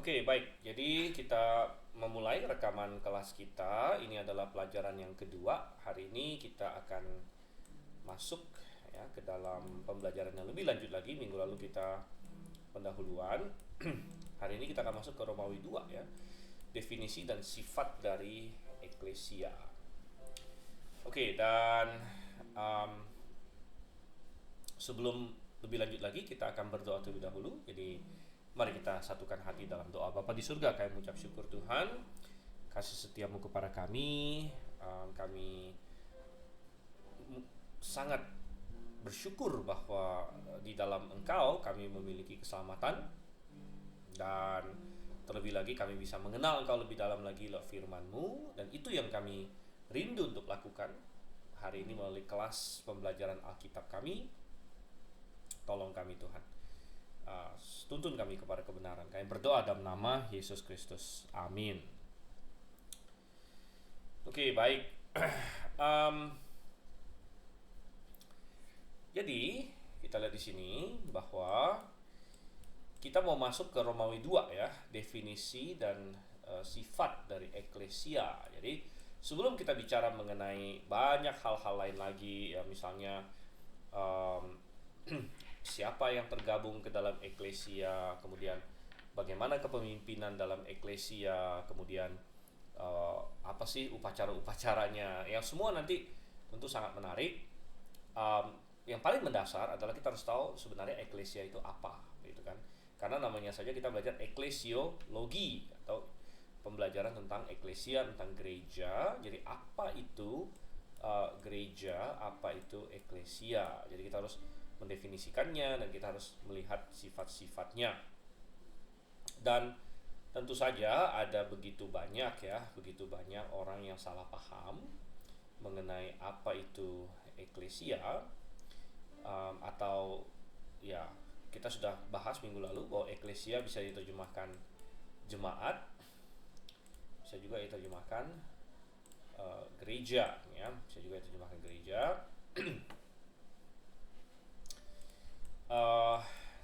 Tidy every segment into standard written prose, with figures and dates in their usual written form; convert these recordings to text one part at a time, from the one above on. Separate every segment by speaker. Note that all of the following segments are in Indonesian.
Speaker 1: Oke, baik. Jadi kita memulai rekaman kelas kita. Ini adalah pelajaran yang kedua. Hari ini kita akan masuk ya ke dalam pembelajaran yang lebih lanjut lagi. Minggu lalu kita pendahuluan. Hari ini kita akan masuk ke Romawi 2 ya. Definisi dan sifat dari eklesia. Oke, dan um, sebelum lebih lanjut lagi kita akan berdoa terlebih dahulu. Jadi mari kita satukan hati dalam doa. Bapa di surga, kami mengucap syukur Tuhan, kasih setiamu kepada kami. Kami sangat bersyukur bahwa di dalam Engkau kami memiliki keselamatan, dan terlebih lagi kami bisa mengenal Engkau lebih dalam lagi lewat firman-Mu, dan itu yang kami rindu untuk lakukan hari ini melalui kelas pembelajaran Alkitab kami. Tolong kami Tuhan, tuntun kami kepada kebenaran. Kami berdoa dalam nama Yesus Kristus, amin. Oke, baik. Jadi kita lihat di sini bahwa kita mau masuk ke Romawi 2 ya, definisi dan sifat dari eklesia. Jadi sebelum kita bicara mengenai banyak hal-hal lain lagi ya, misalnya siapa yang tergabung ke dalam eklesia, kemudian bagaimana kepemimpinan dalam eklesia, kemudian apa sih upacara-upacaranya, yang semua nanti tentu sangat menarik. Yang paling mendasar adalah kita harus tahu sebenarnya eklesia itu apa, gitu kan? Karena namanya saja kita belajar eklesiologi atau pembelajaran tentang eklesia, tentang gereja. Jadi apa itu gereja, apa itu eklesia? Jadi kita harus mendefinisikannya dan kita harus melihat sifat-sifatnya. Dan tentu saja ada begitu banyak orang yang salah paham mengenai apa itu eklesia, atau ya kita sudah bahas minggu lalu bahwa eklesia bisa diterjemahkan jemaat, bisa juga diterjemahkan gereja ya, bisa juga diterjemahkan gereja.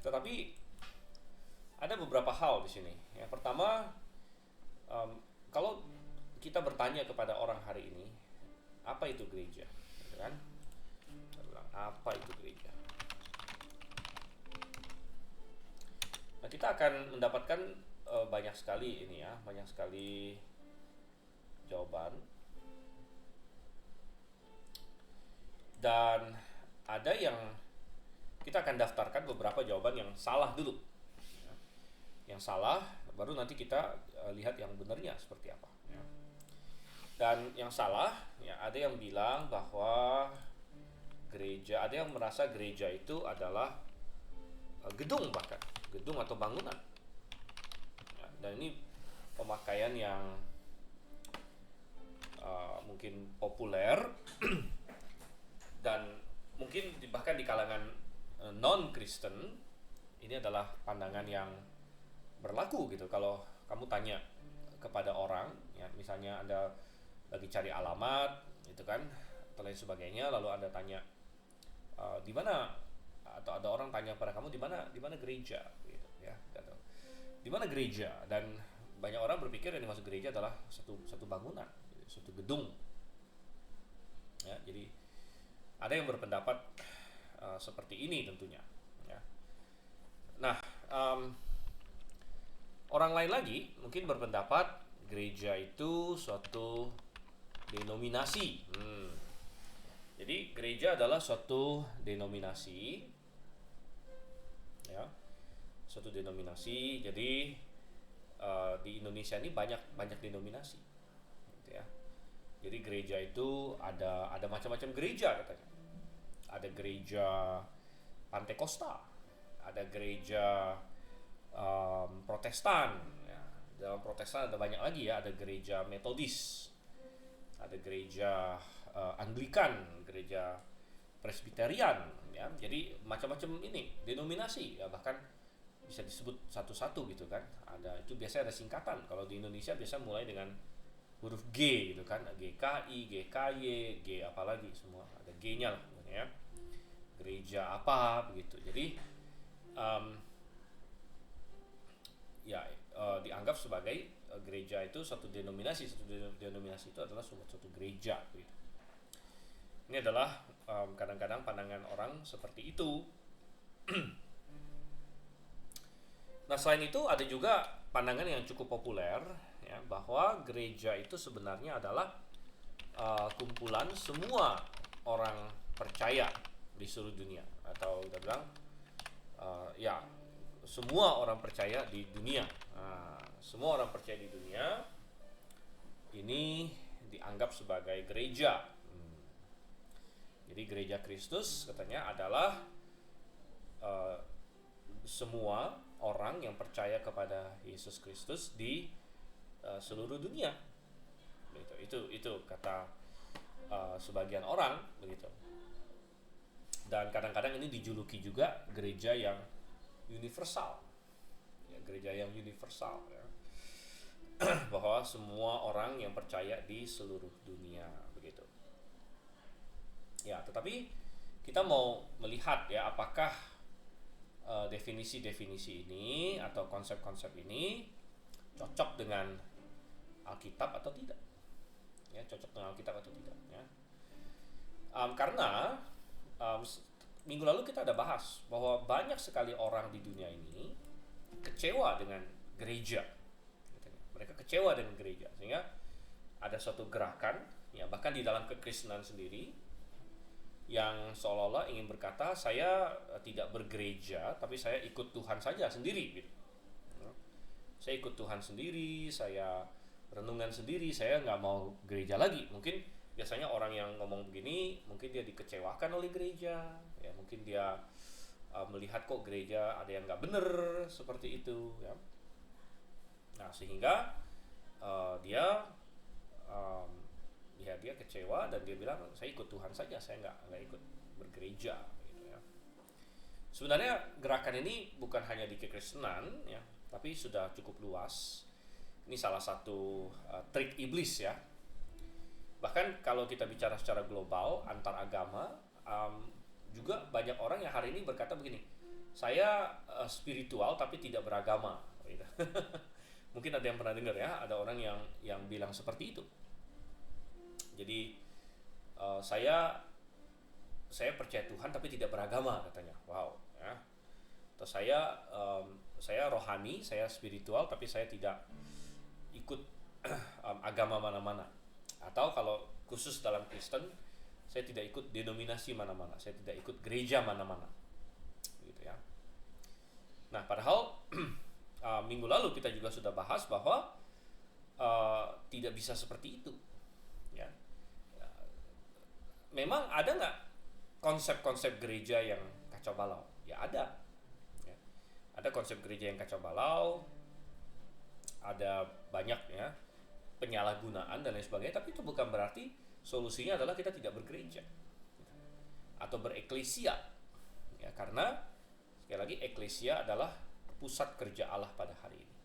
Speaker 1: Tetapi ada beberapa hal di sini. Yang pertama, kalau kita bertanya kepada orang hari ini, apa itu gereja? Gitu kan? Kita bilang, apa itu gereja? Nah, kita akan mendapatkan banyak sekali ini ya, banyak sekali jawaban. Dan ada yang kita akan daftarkan beberapa jawaban yang salah dulu. Yang salah, baru nanti kita lihat yang benarnya seperti apa. Ya. Dan yang salah, ya ada yang bilang bahwa gereja, ada yang merasa gereja itu adalah gedung, bahkan gedung atau bangunan. Ya, dan ini pemakaian yang mungkin populer dan mungkin bahkan di kalangan non-Kristen ini adalah pandangan yang berlaku gitu. Kalau kamu tanya kepada orang ya, misalnya Anda lagi cari alamat gitu kan atau lain sebagainya, lalu Anda tanya di mana, atau ada orang tanya pada kamu di mana gereja gitu ya, gitu. Di mana gereja, dan banyak orang berpikir yang dimaksud gereja adalah satu bangunan, satu gedung ya. Jadi ada yang berpendapat seperti ini tentunya ya. Nah, orang lain lagi mungkin berpendapat gereja itu suatu denominasi. Jadi gereja adalah suatu denominasi ya, suatu denominasi. Jadi di Indonesia ini banyak denominasi gitu ya. Jadi gereja itu ada macam-macam gereja katanya. Ada gereja Pantekosta, ada gereja Protestan ya. Dalam Protestan ada banyak lagi ya, ada gereja Metodis, ada gereja Anglikan, gereja Presbyterian ya. Jadi macam-macam ini denominasi ya, bahkan bisa disebut satu-satu gitu kan. Ada, itu biasanya ada singkatan. Kalau di Indonesia biasa mulai dengan huruf G gitu kan, GKI, GKY, G apalagi, semua ada G-nya lah ya. Gereja apa begitu. Jadi ya di sebagai gereja itu satu denominasi itu adalah suatu gereja gitu. Ini adalah kadang-kadang pandangan orang seperti itu. Nah, selain itu ada juga pandangan yang cukup populer ya, bahwa gereja itu sebenarnya adalah kumpulan semua orang percaya di seluruh dunia, atau kita bilang ya semua orang percaya di dunia. Semua orang percaya di dunia ini dianggap sebagai gereja. Jadi gereja Kristus katanya adalah semua orang yang percaya kepada Yesus Kristus di seluruh dunia. Itu kata sebagian orang begitu. Dan kadang-kadang ini dijuluki juga gereja yang universal. Ya, gereja yang universal ya. Bahwa semua orang yang percaya di seluruh dunia begitu. Ya, tetapi kita mau melihat ya apakah definisi-definisi ini atau konsep-konsep ini cocok dengan Alkitab atau tidak. Ya, cocok dengan Alkitab atau tidak ya. Karena minggu lalu kita ada bahas bahwa banyak sekali orang di dunia ini kecewa dengan gereja. Mereka kecewa dengan gereja, sehingga ada suatu gerakan ya, bahkan di dalam kekristenan sendiri, yang seolah-olah ingin berkata saya tidak bergereja tapi saya ikut Tuhan saja sendiri gitu. Saya ikut Tuhan sendiri, saya renungan sendiri, saya nggak mau gereja lagi. Mungkin biasanya orang yang ngomong begini mungkin dia dikecewakan oleh gereja ya, mungkin dia melihat kok gereja ada yang nggak bener seperti itu ya. Nah, sehingga dia kecewa dan dia bilang saya ikut Tuhan saja, saya nggak ikut bergereja gitu ya. Sebenarnya gerakan ini bukan hanya di kekristenan ya, tapi sudah cukup luas. Ini salah satu trik iblis ya. Bahkan kalau kita bicara secara global antar agama, juga banyak orang yang hari ini berkata begini, saya spiritual tapi tidak beragama gitu. Mungkin ada yang pernah dengar ya, ada orang yang bilang seperti itu. Jadi saya percaya Tuhan tapi tidak beragama katanya. Wow ya. Atau saya rohani, saya spiritual tapi saya tidak ikut agama mana-mana. Atau kalau khusus dalam Kristen, saya tidak ikut denominasi mana-mana, saya tidak ikut gereja mana-mana gitu ya. Nah, padahal minggu lalu kita juga sudah bahas bahwa tidak bisa seperti itu ya. Memang ada nggak konsep-konsep gereja yang kacau balau? Ya ada ya. Ada konsep gereja yang kacau balau, ada banyak ya penyalahgunaan dan lain sebagainya, tapi itu bukan berarti solusinya adalah kita tidak bergereja atau bereklesia ya, karena sekali lagi eklesia adalah pusat kerja Allah pada hari ini.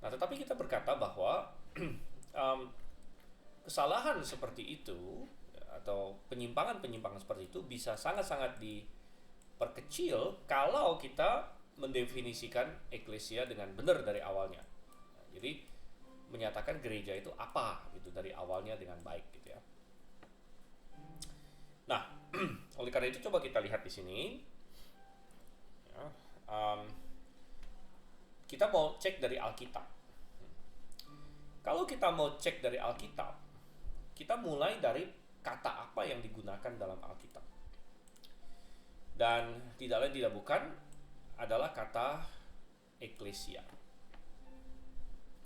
Speaker 1: Nah, tetapi kita berkata bahwa kesalahan seperti itu atau penyimpangan-penyimpangan seperti itu bisa sangat-sangat diperkecil kalau kita mendefinisikan eklesia dengan benar dari awalnya. Nah, jadi menyatakan gereja itu apa gitu dari awalnya dengan baik gitu ya. Nah, oleh karena itu coba kita lihat di sini. Ya, kita mau cek dari Alkitab. Kalau kita mau cek dari Alkitab, kita mulai dari kata apa yang digunakan dalam Alkitab. Dan tidak lain tidak bukan adalah kata eklesia.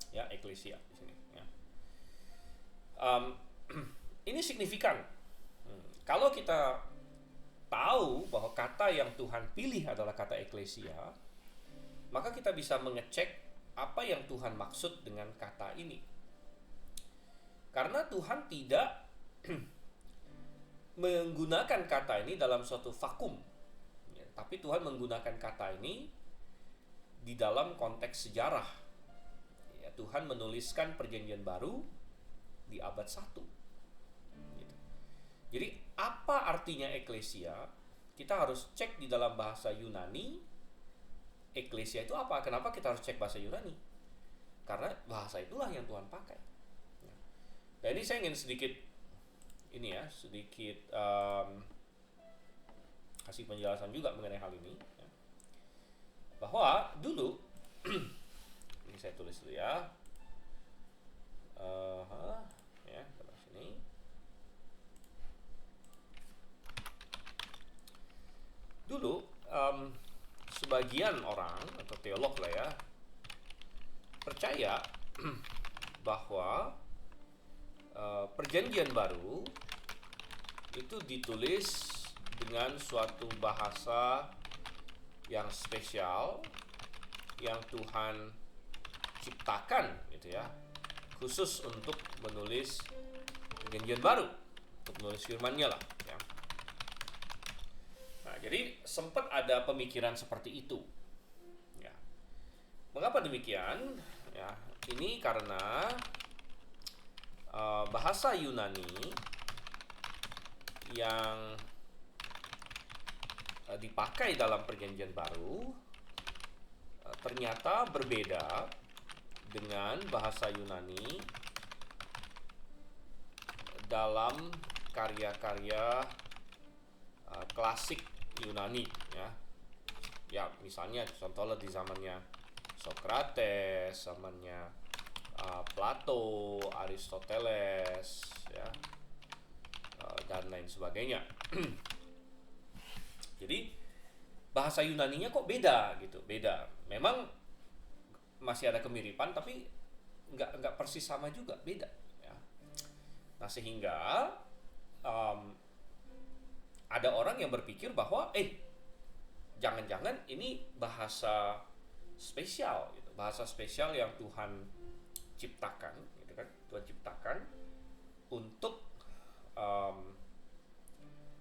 Speaker 1: Ya, eklesia di sini ya. Ini signifikan. Kalau kita tahu bahwa kata yang Tuhan pilih adalah kata eklesia, maka kita bisa mengecek apa yang Tuhan maksud dengan kata ini. Karena Tuhan tidak menggunakan kata ini dalam suatu vakum ya, tapi Tuhan menggunakan kata ini di dalam konteks sejarah ya. Tuhan menuliskan perjanjian baru di abad 1 gitu. Jadi apa artinya eklesia? Kita harus cek di dalam bahasa Yunani eklesia itu apa. Kenapa kita harus cek bahasa Yunani? karena bahasa itulah yang Tuhan pakai. Dan ini saya ingin sedikit kasih penjelasan juga mengenai hal ini, ya. Bahwa dulu ini saya tulis dulu ya. Ya, terus sini. Dulu sebagian orang atau teolog lah ya percaya bahwa Perjanjian Baru itu ditulis dengan suatu bahasa yang spesial yang Tuhan ciptakan gitu ya, khusus untuk menulis Perjanjian Baru, untuk menulis firman-Nya lah ya. Nah, jadi sempat ada pemikiran seperti itu ya. Mengapa demikian? Ya, ini karena bahasa Yunani yang dipakai dalam Perjanjian Baru ternyata berbeda dengan bahasa Yunani dalam karya-karya klasik Yunani ya. Ya, misalnya contohnya di zamannya Socrates, zamannya Plato, Aristoteles ya, dan lain sebagainya. Jadi bahasa Yunaninya kok beda gitu, beda. Memang masih ada kemiripan tapi nggak persis sama juga, beda ya. Nah, sehingga ada orang yang berpikir bahwa jangan-jangan ini bahasa spesial gitu, bahasa spesial yang Tuhan ciptakan gitu kan, Tuhan ciptakan untuk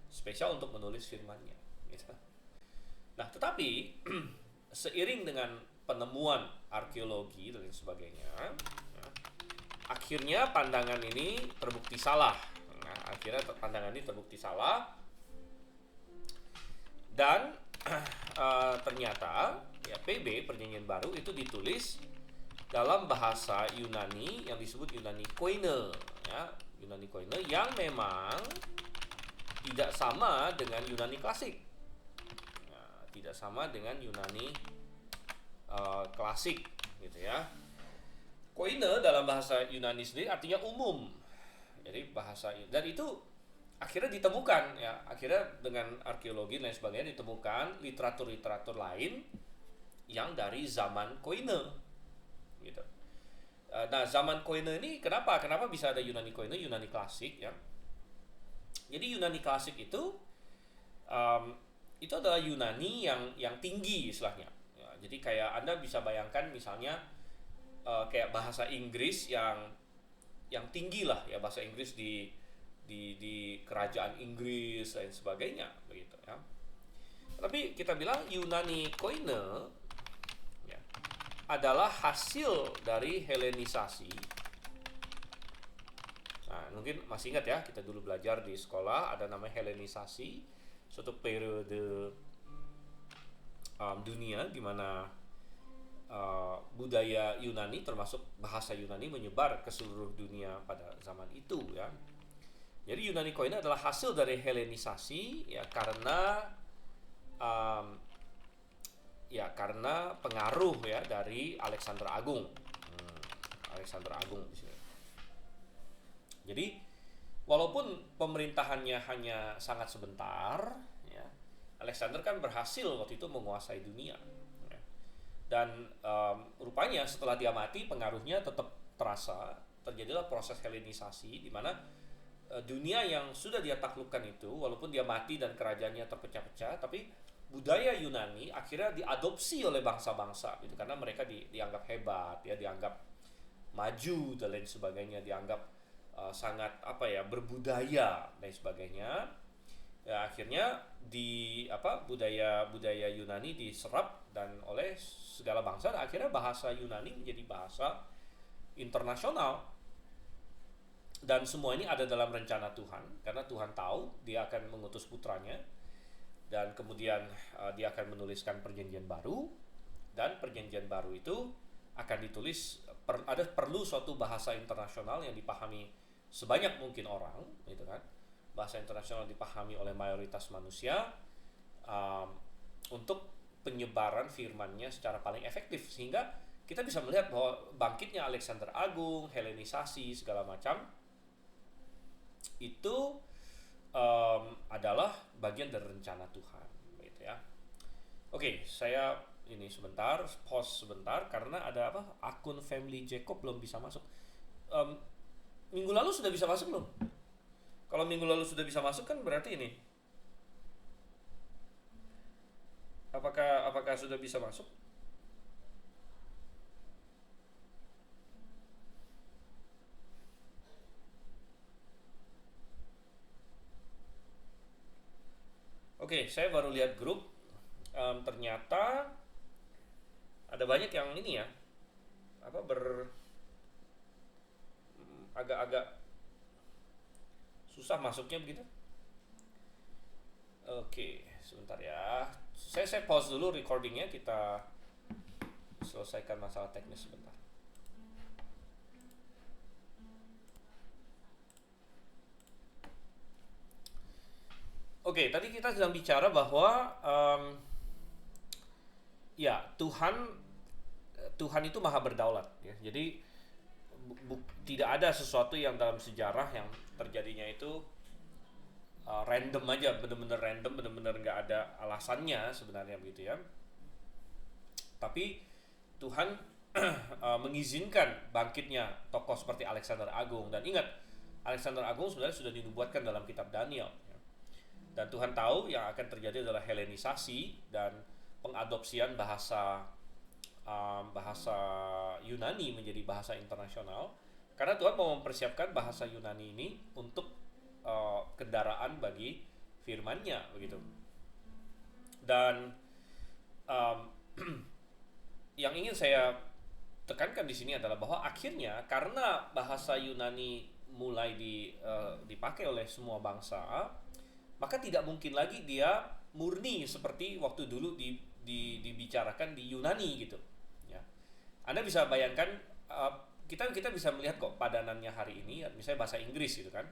Speaker 1: spesial untuk menulis firman-Nya gitu. Nah, tetapi seiring dengan penemuan arkeologi dan sebagainya, ya, akhirnya pandangan ini terbukti salah. Nah, akhirnya pandangan ini terbukti salah dan ternyata ya PB Perjanjian Baru itu ditulis dalam bahasa Yunani yang disebut Yunani Koine ya, Yunani Koine yang memang tidak sama dengan Yunani klasik. Nah, tidak sama dengan Yunani klasik gitu ya. Koine dalam bahasa Yunani sendiri artinya umum. Jadi bahasa, dan itu akhirnya ditemukan ya, akhirnya dengan arkeologi dan sebagainya ditemukan literatur-literatur lain yang dari zaman Koine gitu. Nah, zaman Koine ini kenapa bisa ada Yunani Koine, Yunani klasik ya. Jadi Yunani klasik itu adalah Yunani yang tinggi istilahnya ya. Jadi kayak Anda bisa bayangkan misalnya kayak bahasa Inggris yang tinggi lah ya, bahasa Inggris di kerajaan Inggris dan sebagainya begitu ya. Tapi kita bilang Yunani Koine ya, adalah hasil dari Helenisasi. Nah, mungkin masih ingat ya, kita dulu belajar di sekolah ada namanya Helenisasi, suatu periode dunia di mana budaya Yunani termasuk bahasa Yunani menyebar ke seluruh dunia pada zaman itu ya. Jadi Yunani Koine adalah hasil dari Helenisasi ya, karena pengaruh ya dari Alexander Agung. Alexander Agung di sini. Jadi walaupun pemerintahannya hanya sangat sebentar ya, Alexander kan berhasil waktu itu menguasai dunia. Dan rupanya setelah dia mati pengaruhnya tetap terasa. Terjadilah proses Helenisasi di mana dunia yang sudah dia taklukkan itu, walaupun dia mati dan kerajaannya terpecah-pecah, tapi budaya Yunani akhirnya diadopsi oleh bangsa-bangsa gitu, karena mereka dianggap hebat ya, dianggap maju dan lain sebagainya, dianggap sangat berbudaya dan sebagainya. Ya, akhirnya budaya Yunani diserap dan oleh segala bangsa, dan akhirnya bahasa Yunani menjadi bahasa internasional. Dan semua ini ada dalam rencana Tuhan, karena Tuhan tahu dia akan mengutus putranya, dan kemudian dia akan menuliskan Perjanjian Baru, dan Perjanjian Baru itu akan ditulis, perlu suatu bahasa internasional yang dipahami sebanyak mungkin orang, gitu kan. Bahasa internasional dipahami oleh mayoritas manusia, um, untuk penyebaran firman-Nya secara paling efektif, sehingga kita bisa melihat bahwa bangkitnya Alexander Agung, Helenisasi segala macam itu adalah bagian dari rencana Tuhan, gitu ya. Oke, saya ini sebentar pause sebentar karena ada apa? Akun Family Jacob belum bisa masuk. Um, Minggu lalu sudah bisa masuk belum? Kalau minggu lalu sudah bisa masuk kan berarti ini. Apakah sudah bisa masuk? Oke, saya baru lihat grup. Ternyata ada banyak yang ini ya, apa agak-agak susah masuknya begitu. Oke, sebentar ya. Saya pause dulu recordingnya, kita selesaikan masalah teknis sebentar. Oke, tadi kita sedang bicara bahwa ya Tuhan itu maha berdaulat, ya. Jadi tidak ada sesuatu yang dalam sejarah yang terjadinya itu random aja, bener-bener random, bener-bener nggak ada alasannya sebenarnya begitu ya. Tapi Tuhan mengizinkan bangkitnya tokoh seperti Alexander Agung. Dan ingat, Alexander Agung sebenarnya sudah dinubuatkan dalam kitab Daniel, ya. Dan Tuhan tahu yang akan terjadi adalah Helenisasi dan pengadopsian bahasa Yunani menjadi bahasa internasional, karena Tuhan mau mempersiapkan bahasa Yunani ini untuk kendaraan bagi firman-Nya begitu. Dan um, yang ingin saya tekankan di sini adalah bahwa akhirnya karena bahasa Yunani mulai dipakai oleh semua bangsa, maka tidak mungkin lagi dia murni seperti waktu dulu dibicarakan di Yunani gitu. Ya. Anda bisa bayangkan, kita bisa melihat kok padanannya hari ini, misalnya bahasa Inggris gitu kan.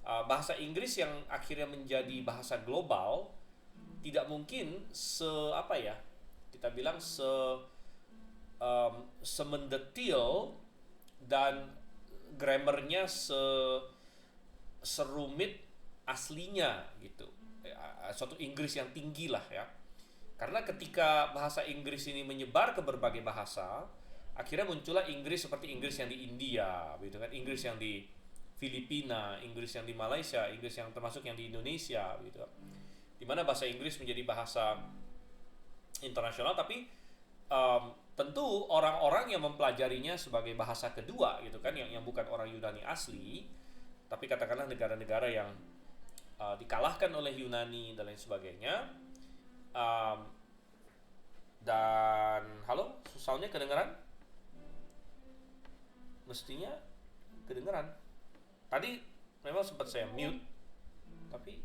Speaker 1: Bahasa Inggris yang akhirnya menjadi bahasa global tidak mungkin kita bilang semendetil dan grammarnya serumit aslinya gitu. Suatu Inggris yang tinggi lah ya. Karena ketika bahasa Inggris ini menyebar ke berbagai bahasa, akhirnya muncullah Inggris seperti Inggris yang di India, gitu kan, Inggris yang di Filipina, Inggris yang di Malaysia, Inggris yang termasuk yang di Indonesia, gitu. Di mana bahasa Inggris menjadi bahasa internasional, tapi tentu orang-orang yang mempelajarinya sebagai bahasa kedua, gitu kan, yang bukan orang Yunani asli, tapi katakanlah negara-negara yang dikalahkan oleh Yunani dan lain sebagainya. Dan halo, soundnya kedengeran? Mestinya kedengeran. Tadi memang sempat saya mute, tapi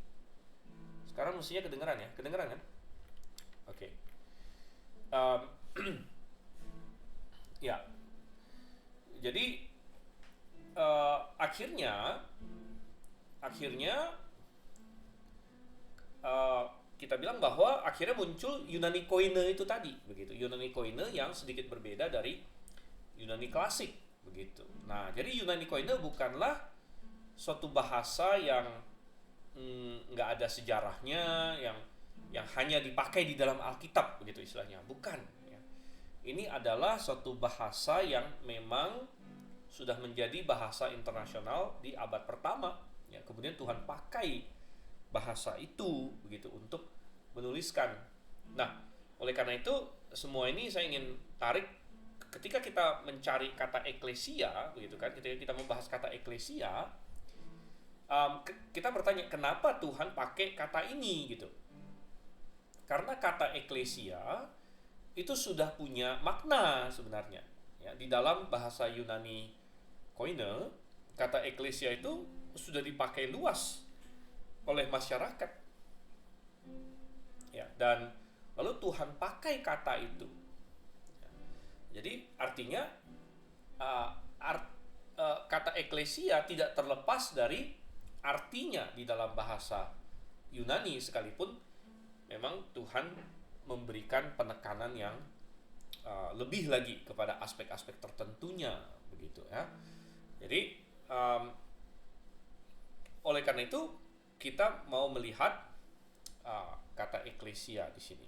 Speaker 1: sekarang mestinya kedengeran ya, kedengeran kan? Oke. Ya, jadi akhirnya kita bilang bahwa akhirnya muncul Yunani Koine itu tadi, begitu. Yunani Koine yang sedikit berbeda dari Yunani klasik, begitu. Nah, jadi Yunani Koine bukanlah suatu bahasa yang nggak ada sejarahnya, yang hanya dipakai di dalam Alkitab, begitu istilahnya. Bukan. Ya. Ini adalah suatu bahasa yang memang sudah menjadi bahasa internasional di abad pertama. Ya, kemudian Tuhan pakai bahasa itu begitu untuk menuliskan. Nah, oleh karena itu semua ini saya ingin tarik ketika kita mencari kata eklesia, begitu kan? Ketika kita membahas kata eklesia, kita bertanya kenapa Tuhan pakai kata ini gitu. Karena kata eklesia itu sudah punya makna sebenarnya. Ya, di dalam bahasa Yunani Koine, kata eklesia itu sudah dipakai luas oleh masyarakat, ya, dan lalu Tuhan pakai kata itu. Ya. Jadi artinya uh, kata eklesia tidak terlepas dari artinya di dalam bahasa Yunani, sekalipun memang Tuhan memberikan penekanan yang lebih lagi kepada aspek-aspek tertentunya begitu ya. Jadi oleh karena itu kita mau melihat kata eklesia di sini.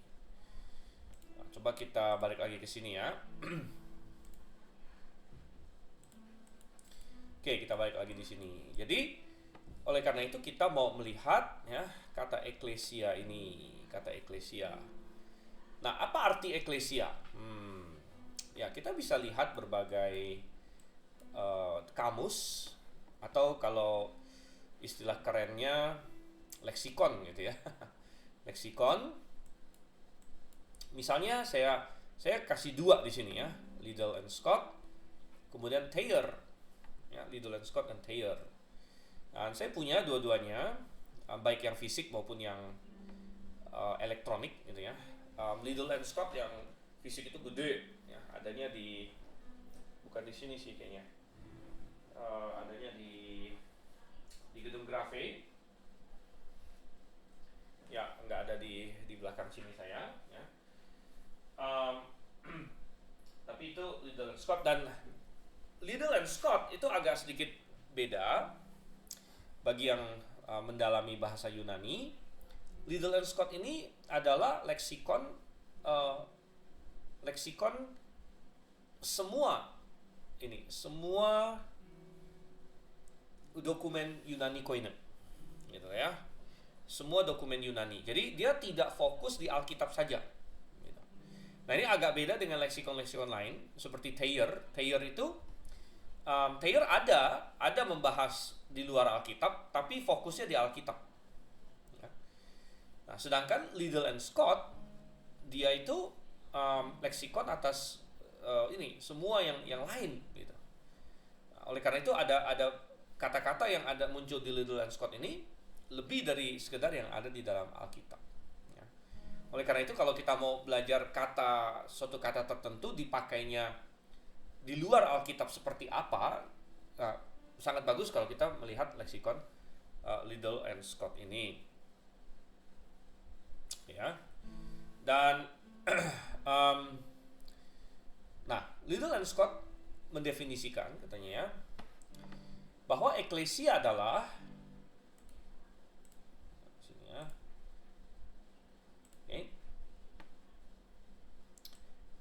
Speaker 1: Nah, coba kita balik lagi ke sini ya. Oke, kita balik lagi di sini. Jadi oleh karena itu kita mau melihat ya kata eklesia ini, kata eklesia. Nah, apa arti eklesia? Ya, kita bisa lihat berbagai kamus, atau kalau istilah kerennya leksikon gitu ya. Leksikon. Misalnya saya kasih dua di sini ya, Liddell and Scott, kemudian Thayer. Ya, Liddell and Scott dan Thayer. Dan saya punya dua-duanya, baik yang fisik maupun yang elektronik gitu ya. Liddell and Scott yang fisik itu gede, ya, adanya bukan di sini sih kayaknya, adanya di gedung Grafe, ya nggak ada di belakang sini saya, ya. Tapi itu Liddell and Scott, dan Liddell and Scott itu agak sedikit beda bagi yang mendalami bahasa Yunani. Liddell and Scott ini adalah leksikon semua dokumen Yunani Koine, gitu ya. Semua dokumen Yunani. Jadi dia tidak fokus di Alkitab saja. Gitu. Nah, ini agak beda dengan leksikon-leksikon lain seperti Thayer. Thayer itu Thayer ada membahas di luar Alkitab, tapi fokusnya di Alkitab. Ya. Nah, sedangkan Liddell and Scott dia itu leksikon atas semua yang lain. Gitu. Nah, oleh karena itu ada kata-kata yang ada muncul di Liddell and Scott ini lebih dari sekedar yang ada di dalam Alkitab. Ya. Oleh karena itu kalau kita mau belajar suatu kata tertentu dipakainya di luar Alkitab seperti apa, sangat bagus kalau kita melihat leksikon Liddell and Scott ini, ya. Dan nah, Liddell and Scott mendefinisikan katanya ya bahwa eklesia adalah sini ya, okay,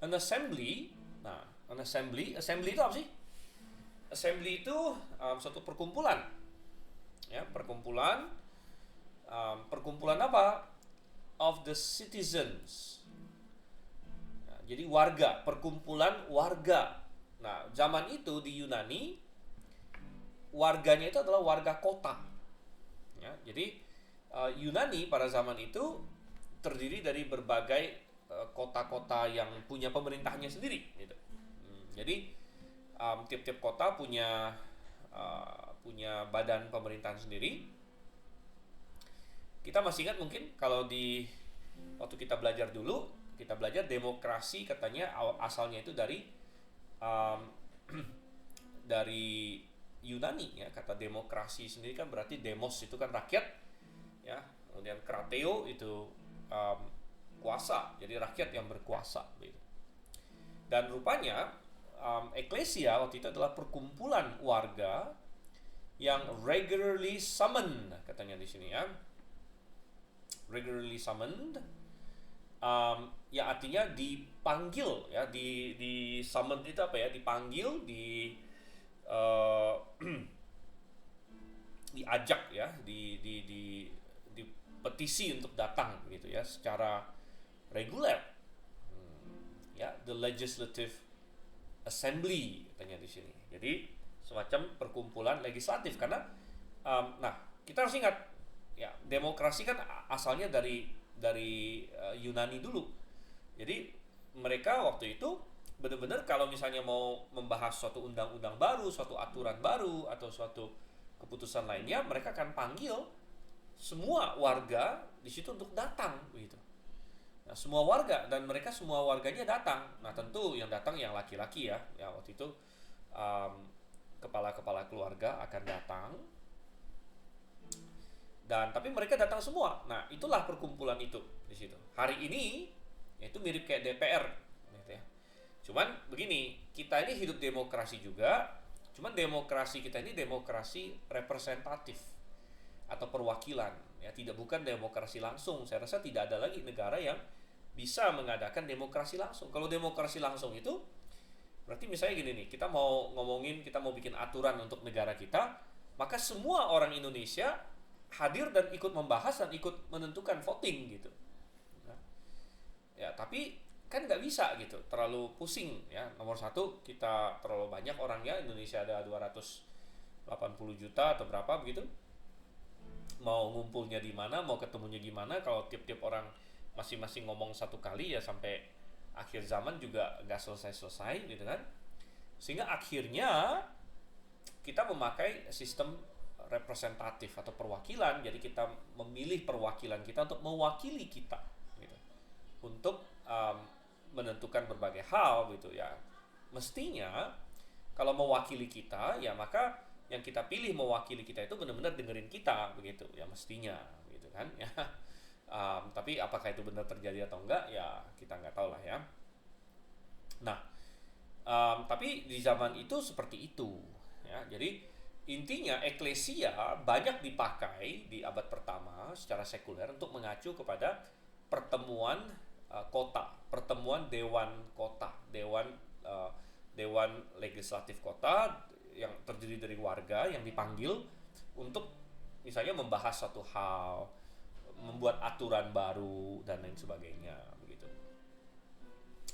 Speaker 1: an assembly. Nah, assembly itu apa sih? Assembly itu suatu perkumpulan, ya, perkumpulan apa? Of the citizens. Nah, jadi warga, perkumpulan warga. Nah, zaman itu di Yunani warganya itu adalah warga kota. Ya, jadi Yunani pada zaman itu terdiri dari berbagai kota-kota yang punya pemerintahnya sendiri. Gitu. Jadi tiap-tiap kota punya badan pemerintahan sendiri. Kita masih ingat mungkin kalau waktu kita belajar dulu, kita belajar demokrasi katanya asalnya itu dari dari Yunani ya. Kata demokrasi sendiri kan berarti demos itu kan rakyat ya, kemudian krateo itu kuasa, jadi rakyat yang berkuasa gitu. Dan rupanya eklesia waktu itu adalah perkumpulan warga yang regularly summoned, katanya di sini ya, regularly summoned, ya artinya dipanggil ya, di summoned itu apa ya, dipanggil, diajak ya, di petisi untuk datang gitu ya secara reguler. Ya, the legislative assembly katanya di sini. Jadi semacam perkumpulan legislatif karena nah, kita harus ingat ya, demokrasi kan asalnya dari Yunani dulu. Jadi mereka waktu itu benar-benar kalau misalnya mau membahas suatu undang-undang baru, suatu aturan baru atau suatu keputusan lainnya, mereka akan panggil semua warga di situ untuk datang gitu. Nah, semua warga, dan mereka semua warganya datang. Nah, tentu yang datang yang laki-laki ya. Ya, waktu itu um, kepala-kepala keluarga akan datang, dan tapi mereka datang semua. Nah, itulah perkumpulan itu di situ. Hari ini itu mirip kayak DPR gitu ya. Cuman begini, kita ini hidup demokrasi juga. Cuman demokrasi kita ini demokrasi representatif atau perwakilan ya, tidak, bukan demokrasi langsung. Saya rasa tidak ada lagi negara yang bisa mengadakan demokrasi langsung. Kalau demokrasi langsung itu berarti misalnya gini nih, kita mau ngomongin, kita mau bikin aturan untuk negara kita, maka semua orang Indonesia hadir dan ikut membahas dan ikut menentukan, voting gitu. Nah, ya tapi kan nggak bisa gitu, terlalu pusing ya. Nomor satu, kita terlalu banyak orangnya, Indonesia ada 280 juta atau berapa begitu. Mau ngumpulnya di mana, mau ketemunya gimana, kalau tiap-tiap orang masing-masing ngomong satu kali ya sampai akhir zaman juga nggak selesai-selesai gitu kan. Sehingga akhirnya kita memakai sistem representatif atau perwakilan. Jadi kita memilih perwakilan kita untuk mewakili kita gitu, untuk menentukan berbagai hal gitu ya. Mestinya kalau mewakili kita ya, maka yang kita pilih mewakili kita itu benar-benar dengerin kita begitu ya, mestinya gitu kan ya. Tapi apakah itu benar terjadi atau enggak ya kita nggak tahu lah ya. Nah, tapi di zaman itu seperti itu ya. Jadi intinya eklesia banyak dipakai di abad pertama secara sekuler untuk mengacu kepada pertemuan kota, pertemuan dewan kota, dewan legislatif kota yang terdiri dari warga yang dipanggil untuk misalnya membahas satu hal, membuat aturan baru dan lain sebagainya begitu.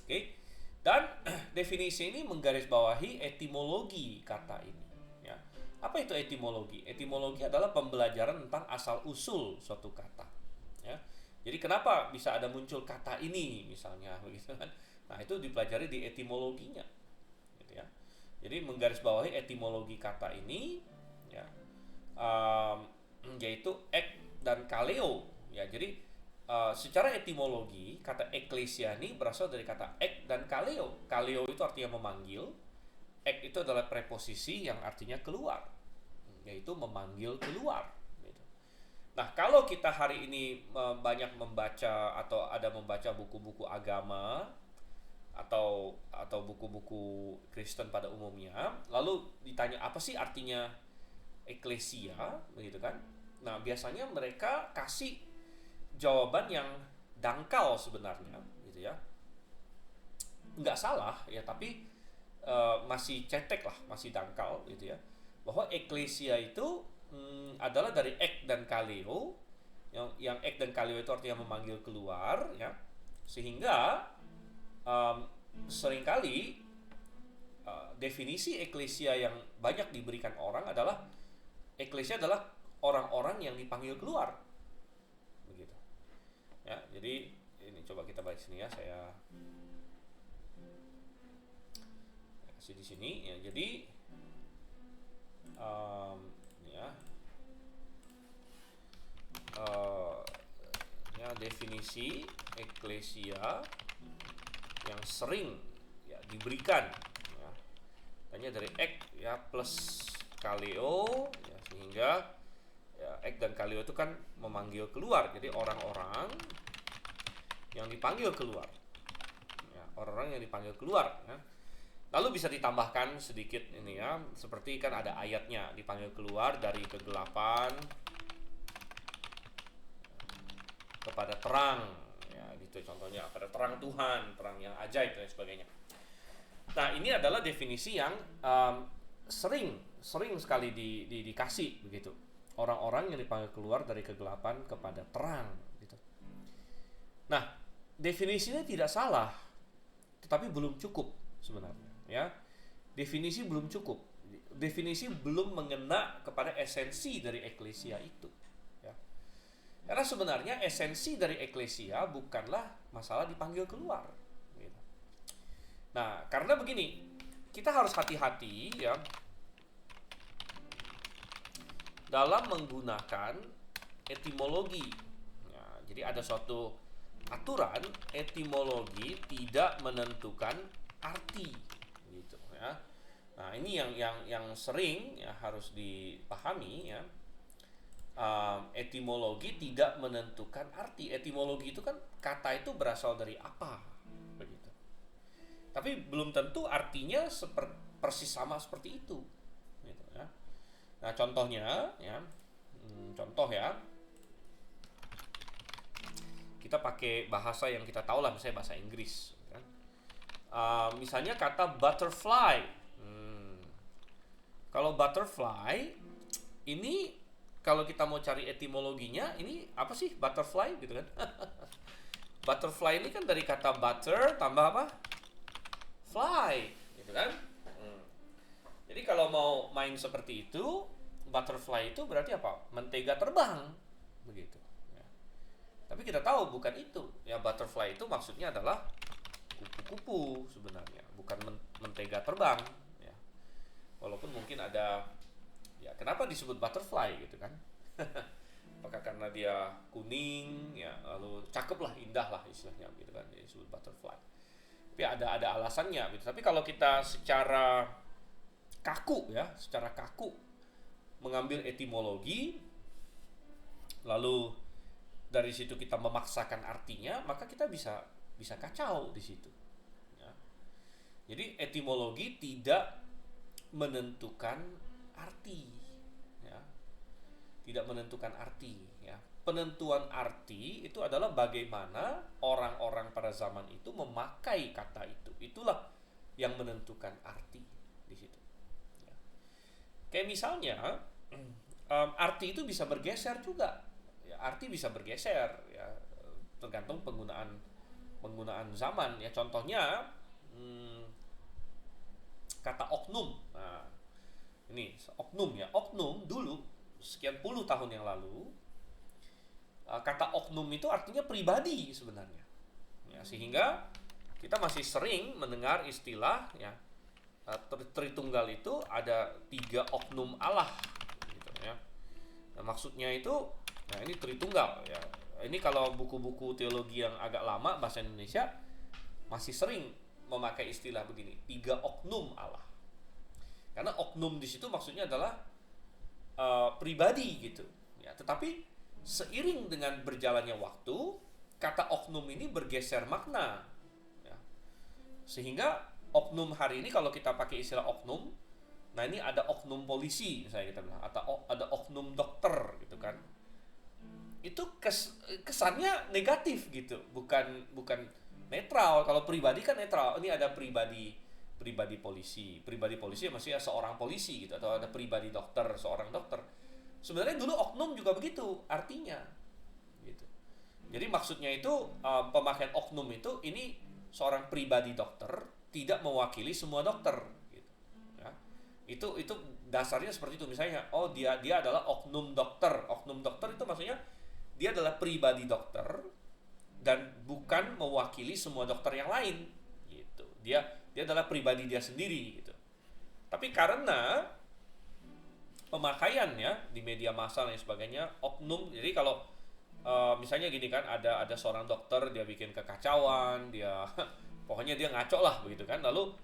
Speaker 1: Oke. Dan definisi ini menggarisbawahi etimologi kata ini ya. Apa itu etimologi? Etimologi adalah pembelajaran tentang asal usul suatu kata ya. Jadi kenapa bisa ada muncul kata ini misalnya begitu kan. Nah, itu dipelajari di etimologinya gitu ya. Jadi menggarisbawahi etimologi kata ini ya, yaitu ek dan kaleo ya. Jadi secara etimologi kata eklesia ini berasal dari kata ek dan kaleo. Kaleo itu artinya memanggil, ek itu adalah preposisi yang artinya keluar, yaitu memanggil keluar gitu. Nah, kalau kita hari ini banyak membaca atau ada membaca buku-buku agama atau buku-buku Kristen pada umumnya, lalu ditanya apa sih artinya eklesia begitu kan. Nah, biasanya mereka kasih jawaban yang dangkal sebenarnya gitu ya. Nggak salah ya, tapi masih cetek lah, masih dangkal gitu ya, bahwa eklesia itu adalah dari ek dan kaleo, yang ek dan kaleo itu artinya memanggil keluar ya. Sehingga seringkali definisi eklesia yang banyak diberikan orang adalah eklesia adalah orang-orang yang dipanggil keluar begitu ya. Jadi ini coba kita balik sini ya, saya kasih di sini ya. Jadi ya definisi eklesia yang sering ya diberikan ya, hanya dari ek ya plus kaleo ya, sehingga ya, ek dan kaleo itu kan memanggil keluar. Jadi orang-orang yang dipanggil keluar ya, orang-orang yang dipanggil keluar ya. Lalu bisa ditambahkan sedikit ini ya, seperti kan ada ayatnya, dipanggil keluar dari kegelapan kepada terang ya, gitu contohnya, pada terang Tuhan, terang yang ajaib dan sebagainya. Nah, ini adalah definisi yang sering sekali dikasih begitu, orang-orang yang dipanggil keluar dari kegelapan kepada terang gitu. Nah, definisinya tidak salah, tetapi belum cukup sebenarnya ya. Definisi belum cukup, definisi belum mengena kepada esensi dari eklesia itu ya. Karena sebenarnya esensi dari eklesia bukanlah masalah dipanggil keluar gitu. Nah, karena begini, kita harus hati-hati ya dalam menggunakan etimologi ya. Jadi ada suatu aturan, etimologi tidak menentukan arti, gitu ya. Nah, ini yang sering ya harus dipahami ya. Etimologi tidak menentukan arti. Etimologi itu kan kata itu berasal dari apa, begitu. Tapi belum tentu artinya persis sama seperti itu, gitu ya. Nah, contohnya ya, contoh ya, kita pakai bahasa yang kita tahu lah, misalnya bahasa Inggris. Kan? Misalnya kata butterfly. Kalau butterfly ini, kalau kita mau cari etimologinya, ini apa sih butterfly gitu kan? Butterfly ini kan dari kata butter tambah apa? Fly, gitu kan? Jadi kalau mau main seperti itu, butterfly itu berarti apa? Mentega terbang, begitu. Ya. Tapi kita tahu bukan itu. Ya, butterfly itu maksudnya adalah kupu-kupu sebenarnya, bukan mentega terbang. Ya. Walaupun mungkin ada, ya kenapa disebut butterfly gitu kan? Apakah karena dia kuning, ya lalu cakep lah, indah lah istilahnya gitu kan, disebut butterfly. Tapi ada alasannya gitu. Tapi kalau kita secara kaku ya, secara kaku mengambil etimologi, lalu dari situ kita memaksakan artinya, maka kita bisa kacau di situ. Ya. Jadi etimologi tidak menentukan arti, ya. Tidak menentukan arti. Ya. Penentuan arti itu adalah bagaimana orang-orang pada zaman itu memakai kata itu. Itulah yang menentukan arti di situ. Ya. Kayak misalnya, arti itu bisa bergeser juga. Ya, arti bisa bergeser, ya, tergantung penggunaan zaman. Ya, contohnya kata oknum. Nah, ini oknum ya. Oknum dulu sekian puluh tahun yang lalu, kata oknum itu artinya pribadi sebenarnya. Ya, sehingga kita masih sering mendengar istilah ya, Tritunggal itu ada 3 oknum Allah, gitu ya. Nah, maksudnya itu, nah ini Tritunggal ya. Ini kalau buku-buku teologi yang agak lama bahasa Indonesia masih sering memakai istilah begini, 3 oknum Allah. Karena oknum di situ maksudnya adalah pribadi gitu. Ya, tetapi seiring dengan berjalannya waktu, kata oknum ini bergeser makna. Ya. Sehingga oknum hari ini kalau kita pakai istilah oknum, nah ini ada oknum polisi misalnya kita bilang, atau ada oknum dokter gitu kan. Itu kesannya negatif gitu, bukan netral. Kalau pribadi kan netral. Ini ada pribadi polisi. Pribadi polisi maksudnya seorang polisi gitu, atau ada pribadi dokter, seorang dokter. Sebenarnya dulu oknum juga begitu artinya gitu. Jadi maksudnya itu pemakaian oknum itu, ini seorang pribadi dokter tidak mewakili semua dokter gitu. Ya. Itu dasarnya seperti itu. Misalnya, oh dia adalah oknum dokter. Oknum dokter itu maksudnya dia adalah pribadi dokter dan bukan mewakili semua dokter yang lain gitu. Dia adalah pribadi dia sendiri gitu. Tapi karena pemakaiannya di media massa dan sebagainya, oknum. Jadi kalau misalnya gini kan, ada seorang dokter, dia bikin kekacauan, dia pokoknya dia ngaco lah begitu kan, lalu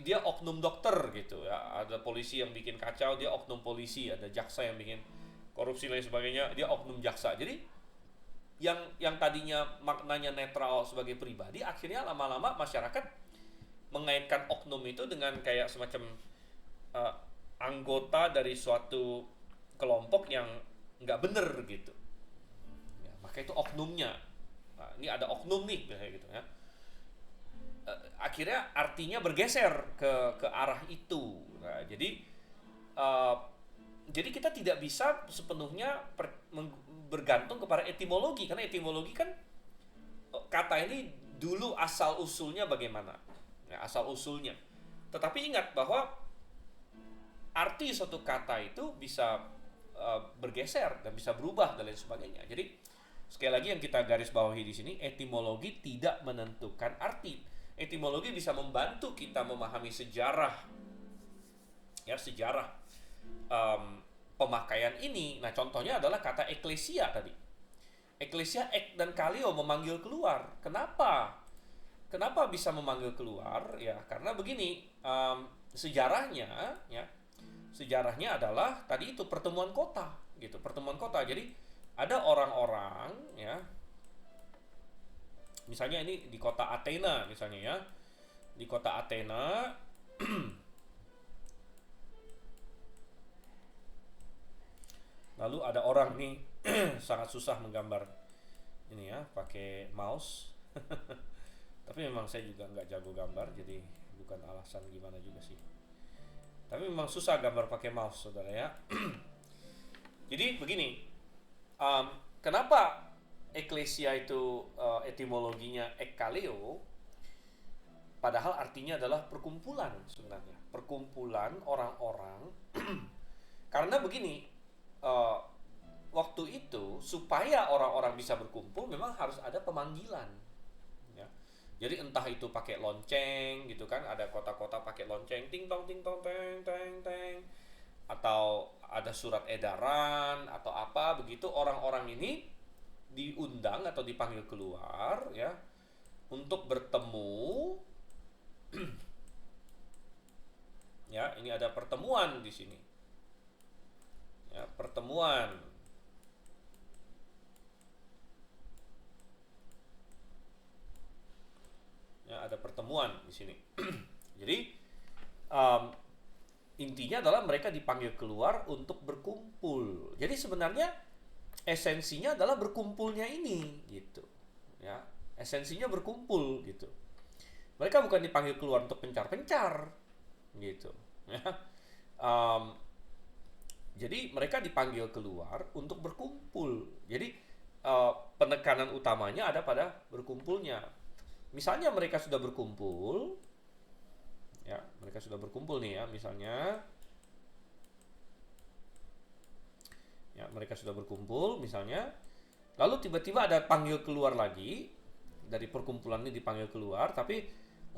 Speaker 1: dia oknum dokter gitu ya. Ada polisi yang bikin kacau, dia oknum polisi. Ada jaksa yang bikin korupsi dan sebagainya, dia oknum jaksa. Jadi yang tadinya maknanya netral sebagai pribadi, akhirnya lama-lama masyarakat mengaitkan oknum itu dengan kayak semacam anggota dari suatu kelompok yang nggak bener gitu. Ya, maka itu oknumnya. Nah, ini ada oknum nih kayak gitu ya. Akhirnya artinya bergeser ke arah itu. Nah, jadi kita tidak bisa sepenuhnya bergantung kepada etimologi, karena etimologi kan kata ini dulu asal usulnya bagaimana, ya, asal usulnya. Tetapi ingat bahwa arti suatu kata itu bisa bergeser dan bisa berubah dan lain sebagainya. Jadi sekali lagi yang kita garis bawahi di sini, etimologi tidak menentukan arti. Etimologi bisa membantu kita memahami sejarah, ya, sejarah pemakaian ini. Nah, contohnya adalah kata eklesia tadi. eklesia ek dan kaleo memanggil keluar. Kenapa? Kenapa bisa memanggil keluar? Ya, karena begini, sejarahnya, ya, sejarahnya adalah tadi itu pertemuan kota, gitu, pertemuan kota. Jadi ada orang-orang, ya, misalnya ini di kota Athena, misalnya ya, di kota Athena, lalu ada orang nih sangat susah menggambar ini ya, pakai mouse. Tapi memang saya juga nggak jago gambar, jadi bukan alasan gimana juga sih. Tapi memang susah gambar pakai mouse, saudara ya. Jadi begini, kenapa eklesia itu etimologinya ekkaleo, padahal artinya adalah perkumpulan sebenarnya, perkumpulan orang-orang. Karena begini, waktu itu supaya orang-orang bisa berkumpul memang harus ada pemanggilan. Jadi entah itu pakai lonceng gitu kan, ada kota-kota pakai lonceng, ting tong teng teng teng, atau ada surat edaran atau apa begitu, orang-orang ini diundang atau dipanggil keluar ya untuk bertemu. Ya, ini ada pertemuan di sini. Ya, pertemuan. Ya, ada pertemuan di sini. Jadi intinya adalah mereka dipanggil keluar untuk berkumpul. Jadi sebenarnya esensinya adalah berkumpulnya ini, gitu. Ya, esensinya berkumpul, gitu. Mereka bukan dipanggil keluar untuk pencar-pencar, gitu. Ya. Jadi mereka dipanggil keluar untuk berkumpul. Jadi penekanan utamanya ada pada berkumpulnya. Misalnya mereka sudah berkumpul, ya, mereka sudah berkumpul nih ya, misalnya, ya, mereka sudah berkumpul, misalnya, lalu tiba-tiba ada panggil keluar lagi, dari perkumpulan ini dipanggil keluar, tapi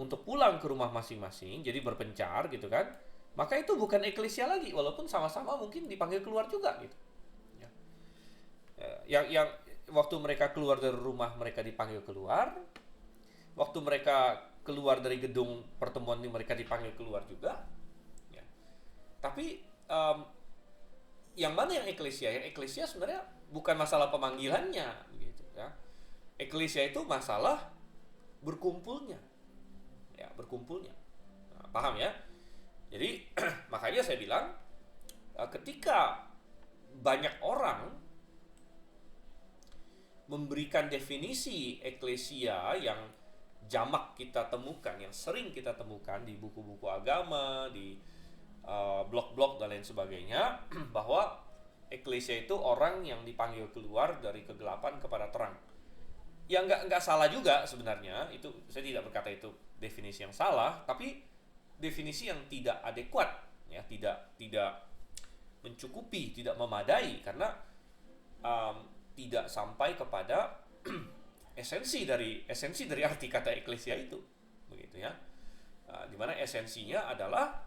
Speaker 1: untuk pulang ke rumah masing-masing, jadi berpencar gitu kan, maka itu bukan eklesia lagi, walaupun sama-sama mungkin dipanggil keluar juga gitu. Ya. Yang waktu mereka keluar dari rumah mereka dipanggil keluar. Waktu mereka keluar dari gedung pertemuan ini mereka dipanggil keluar juga. Ya. Tapi yang mana yang eklesia? Yang eklesia sebenarnya bukan masalah pemanggilannya, begitu ya. Eklesia itu masalah berkumpulnya, ya, berkumpulnya. Nah, paham ya? Jadi makanya saya bilang ketika banyak orang memberikan definisi eklesia yang jamak kita temukan, yang sering kita temukan di buku-buku agama, di blog-blog dan lain sebagainya, bahwa eklesia itu orang yang dipanggil keluar dari kegelapan kepada terang. Ya nggak salah juga sebenarnya, itu saya tidak berkata itu definisi yang salah, tapi definisi yang tidak adekuat, ya, tidak mencukupi, tidak memadai, karena tidak sampai kepada esensi dari arti kata eklesia itu, begitu ya. Dimana esensinya adalah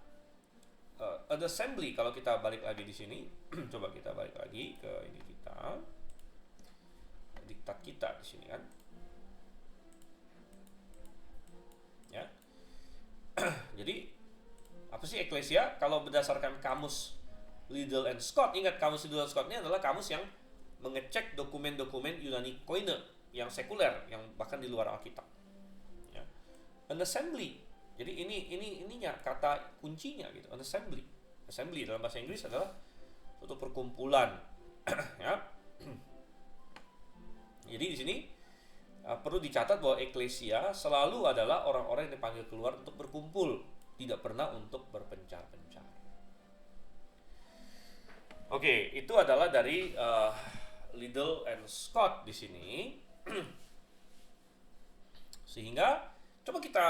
Speaker 1: an assembly. Kalau kita balik lagi di sini, coba kita balik lagi ke ini, kita diktat kita di sini kan, ya. Jadi apa sih eklesia? Kalau berdasarkan kamus Liddell and Scott, ingat kamus Liddell and Scott ini adalah kamus yang mengecek dokumen-dokumen Yunani Koine yang sekuler, yang bahkan di luar Alkitab. Ya. An assembly. Jadi ininya kata kuncinya gitu, an assembly. Assembly dalam bahasa Inggris adalah suatu perkumpulan. Ya. Jadi di sini perlu dicatat bahwa eklesia selalu adalah orang-orang yang dipanggil keluar untuk berkumpul, tidak pernah untuk berpencar-pencar. Oke, itu adalah dari Liddell and Scott di sini. Sehingga coba kita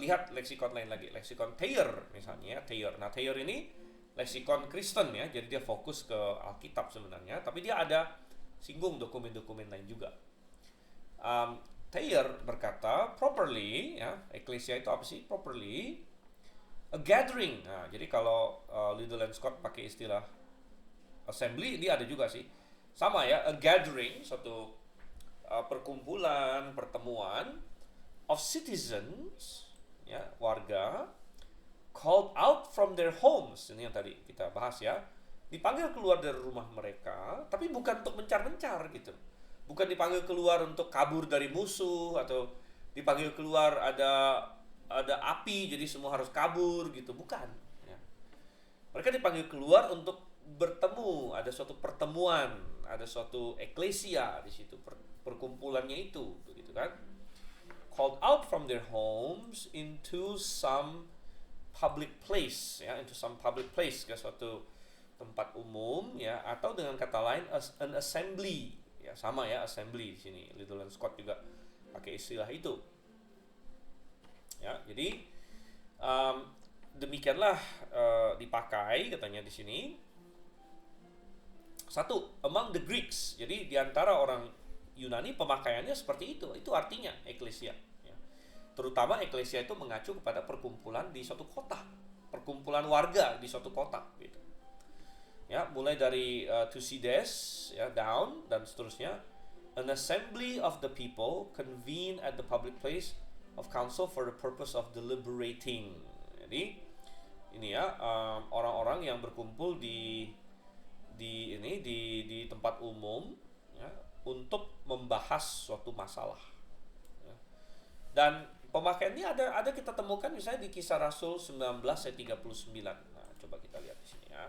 Speaker 1: lihat leksikon lain lagi, leksikon Thayer misalnya, Thayer. Nah, Thayer ini leksikon Kristen ya, jadi dia fokus ke Alkitab sebenarnya, tapi dia ada singgung dokumen-dokumen lain juga. Thayer berkata properly, ya, eklesia itu apa sih? Properly a gathering. Nah, jadi kalau Liddell and Scott pakai istilah assembly, dia ada juga sih. Sama ya, a gathering, suatu perkumpulan, pertemuan of citizens, ya, warga, called out from their homes. Ini yang tadi kita bahas ya. Dipanggil keluar dari rumah mereka, tapi bukan untuk mencar-mencar gitu. Bukan dipanggil keluar untuk kabur dari musuh, atau dipanggil keluar ada api jadi semua harus kabur gitu, bukan ya. Mereka dipanggil keluar untuk bertemu, ada suatu pertemuan, ada suatu eklesia di situ, perkumpulannya itu, begitu kan? Called out from their homes into some public place, ya, into some public place, ke suatu tempat umum, ya, atau dengan kata lain an assembly, ya, sama ya, assembly di sini. Liddell and Scott juga pakai istilah itu, ya. Jadi demikianlah dipakai katanya di sini. Satu, among the Greeks. Jadi di antara orang Yunani pemakaiannya seperti itu. Itu artinya eklesia. Ya. Terutama eklesia itu mengacu kepada perkumpulan di suatu kota, perkumpulan warga di suatu kota. Gitu. Ya, mulai dari Thucydides, ya, down dan seterusnya. An assembly of the people convene at the public place of council for the purpose of deliberating. Jadi ini ya, orang-orang yang berkumpul di tempat umum, ya, untuk membahas suatu masalah, ya. Dan pemakaiannya ada kita temukan misalnya di Kisah Rasul 19 ayat 39. Nah, coba kita lihat di sini ya.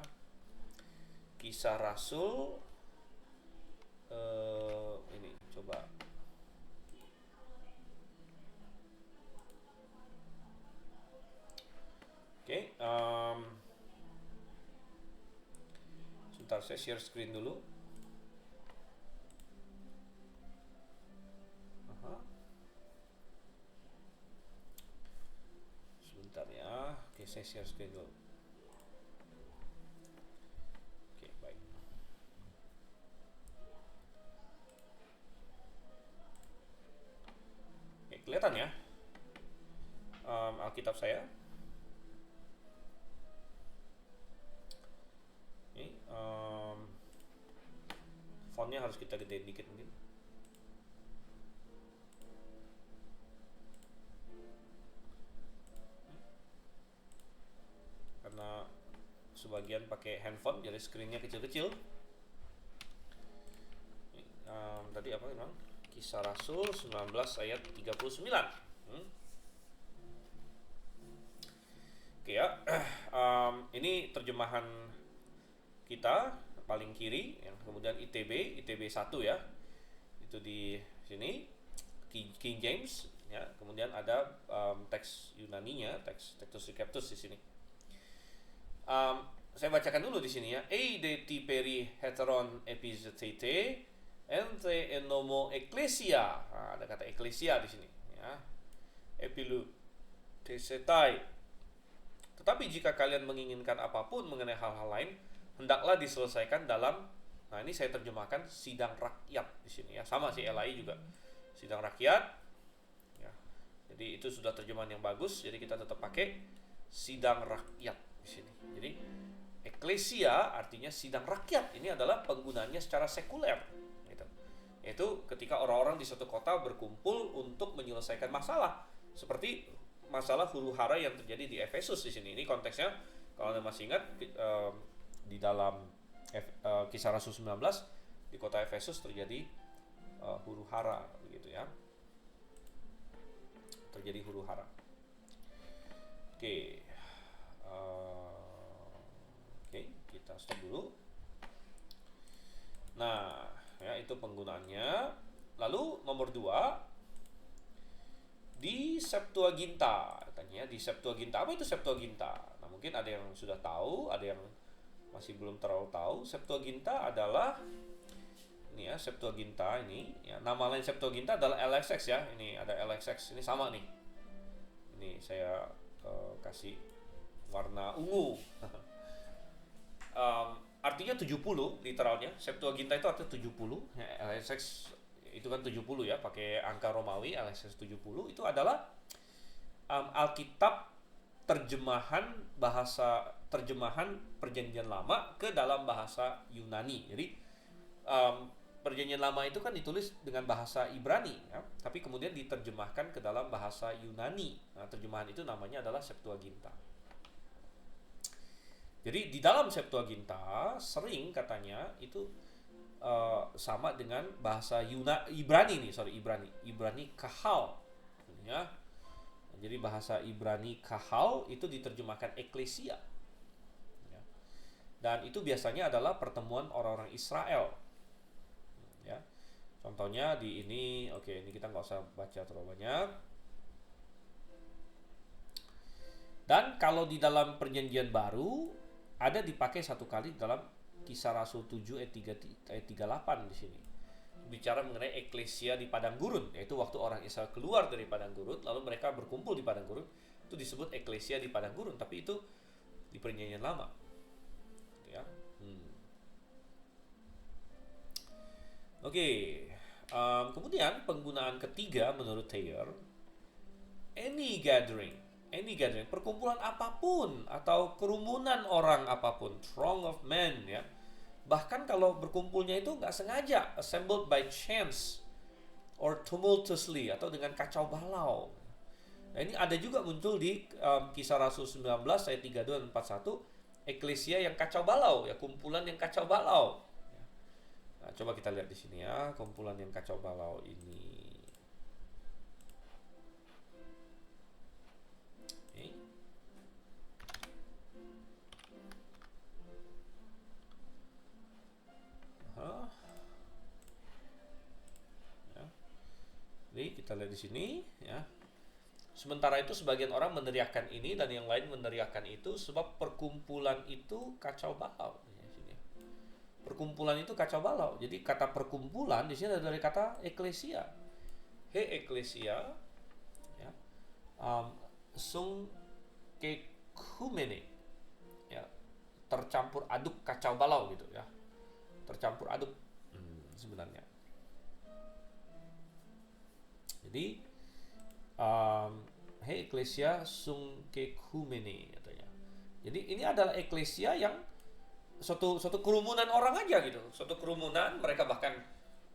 Speaker 1: Kisah Rasul ini coba. Oke, sebentar saya share screen dulu. Sebentar ya. Oke, saya share screen dulu. Oke, baik. Oke, kelihatan ya Alkitab saya. Ini fontnya harus kita gedein dikit mungkin. Karena sebagian pakai handphone jadi screennya kecil-kecil. Tadi apa memang? Kisah Rasul 19 ayat 39. Oke ya. Ini terjemahan kita paling kiri, yang kemudian ITB 1 ya. Itu di sini King James ya. Kemudian ada teks Yunaninya, teks Textus Receptus di sini. Saya bacakan dulu di sini ya. De tiperi heteron epizetete ente enomo ecclesia. Nah, ada kata ecclesia di sini ya. Epilu tesetai. Tetapi jika kalian menginginkan apapun mengenai hal-hal lain, hendaklah diselesaikan dalam, nah ini saya terjemahkan sidang rakyat di sini ya. Sama si LAI juga sidang rakyat. Ya. Jadi itu sudah terjemahan yang bagus. Jadi kita tetap pakai sidang rakyat di sini. Jadi eklesia artinya sidang rakyat. Ini adalah penggunaannya secara sekuler. Gitu. Yaitu ketika orang-orang di suatu kota berkumpul untuk menyelesaikan masalah, seperti masalah huru-hara yang terjadi di Efesus di sini. Ini konteksnya kalau Anda masih ingat di dalam Kisah Rasul 19 di kota Efesus terjadi huru-hara begitu ya. Terjadi huru-hara. Oke. Kita stop dulu. Nah, ya itu penggunaannya. Lalu nomor 2 di Septuaginta, katanya di Septuaginta. Apa itu Septuaginta? Nah, mungkin ada yang sudah tahu, ada yang masih belum terlalu tahu. Septuaginta adalah ini ya, Septuaginta ini ya, nama lain Septuaginta adalah LXX ya. Ini ada LXX, ini sama nih. Ini saya kasih warna ungu. Artinya 70 literalnya. Septuaginta itu artinya 70 ya, LXX itu kan 70 ya, pakai angka Romawi. LXX 70 itu adalah Alkitab terjemahan Perjanjian Lama ke dalam bahasa Yunani. Jadi Perjanjian Lama itu kan ditulis dengan bahasa Ibrani, ya, tapi kemudian diterjemahkan ke dalam bahasa Yunani. Nah, terjemahan itu namanya adalah Septuaginta. Jadi di dalam Septuaginta sering katanya itu sama dengan bahasa Ibrani Kahal, ya. Jadi bahasa Ibrani Kahal itu diterjemahkan eklesia, ya. Dan itu biasanya adalah pertemuan orang-orang Israel, ya. Contohnya di ini, ini kita nggak usah baca terlalu banyak. Dan kalau di dalam Perjanjian Baru ada dipakai satu kali dalam Kisah Rasul 7 ayat 38 di sini. Bicara mengenai eklesia di padang gurun, yaitu waktu orang Israel keluar dari padang gurun lalu mereka berkumpul di padang gurun, itu disebut eklesia di padang gurun, tapi itu di Perjanjian Lama, ya. Kemudian penggunaan ketiga menurut Thayer, any gathering, perkumpulan apapun atau kerumunan orang apapun, throng of men, ya. Bahkan kalau berkumpulnya itu nggak sengaja, assembled by chance or tumultuously, atau dengan kacau balau. Nah, ini ada juga muncul di Kisah Rasul 19 ayat 32 dan 41, eklesia yang kacau balau, ya, kumpulan yang kacau balau. Nah, coba kita lihat di sini, ya, kumpulan yang kacau balau ini. Jadi kita lihat di sini, ya. Sementara itu sebagian orang meneriakkan ini dan yang lain meneriakkan itu sebab perkumpulan itu kacau balau. Perkumpulan itu kacau balau. Jadi kata perkumpulan di sini adalah dari kata eklesia. He eklesia, ya. Sung kekumene, ya. Tercampur aduk kacau balau gitu, ya. Tercampur aduk sebenarnya. Jadi He eklesia sung kekumene katanya. Jadi ini adalah eklesia yang suatu kerumunan orang aja gitu. Suatu kerumunan, mereka bahkan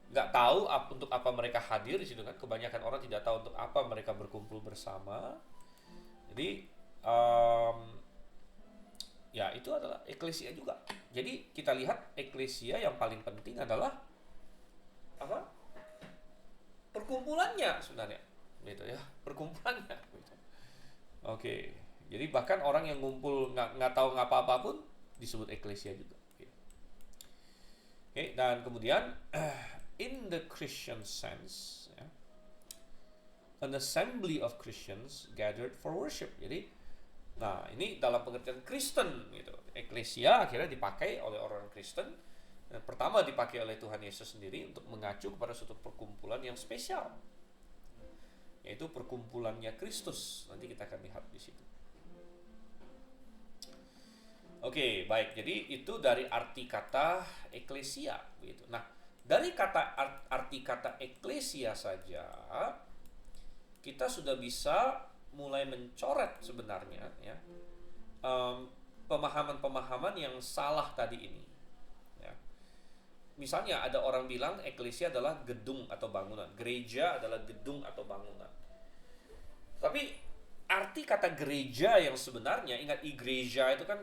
Speaker 1: nggak tahu untuk apa mereka hadir di situ kan. Kebanyakan orang tidak tahu untuk apa mereka berkumpul bersama. Jadi ya itu adalah eklesia juga. Jadi kita lihat eklesia yang paling penting adalah apa? Perkumpulannya sebenarnya, gitu ya, perkumpulannya. Gitu. Jadi bahkan orang yang ngumpul nggak tahu ngapa-apa pun disebut eklesia juga. Dan kemudian in the Christian sense, ya, an assembly of Christians gathered for worship. Jadi, nah ini dalam pengertian Kristen, gitu. Eklesia akhirnya dipakai oleh orang Kristen. Dan pertama dipakai oleh Tuhan Yesus sendiri untuk mengacu kepada suatu perkumpulan yang spesial, yaitu perkumpulannya Kristus. Nanti kita akan lihat di situ. Baik. Jadi itu dari arti kata eklesia, begitu. Nah, dari arti kata eklesia saja kita sudah bisa mulai mencoret sebenarnya, ya, pemahaman-pemahaman yang salah tadi ini. Misalnya ada orang bilang eklesia adalah gedung atau bangunan, gereja adalah gedung atau bangunan. Tapi arti kata gereja yang sebenarnya, ingat igreja itu kan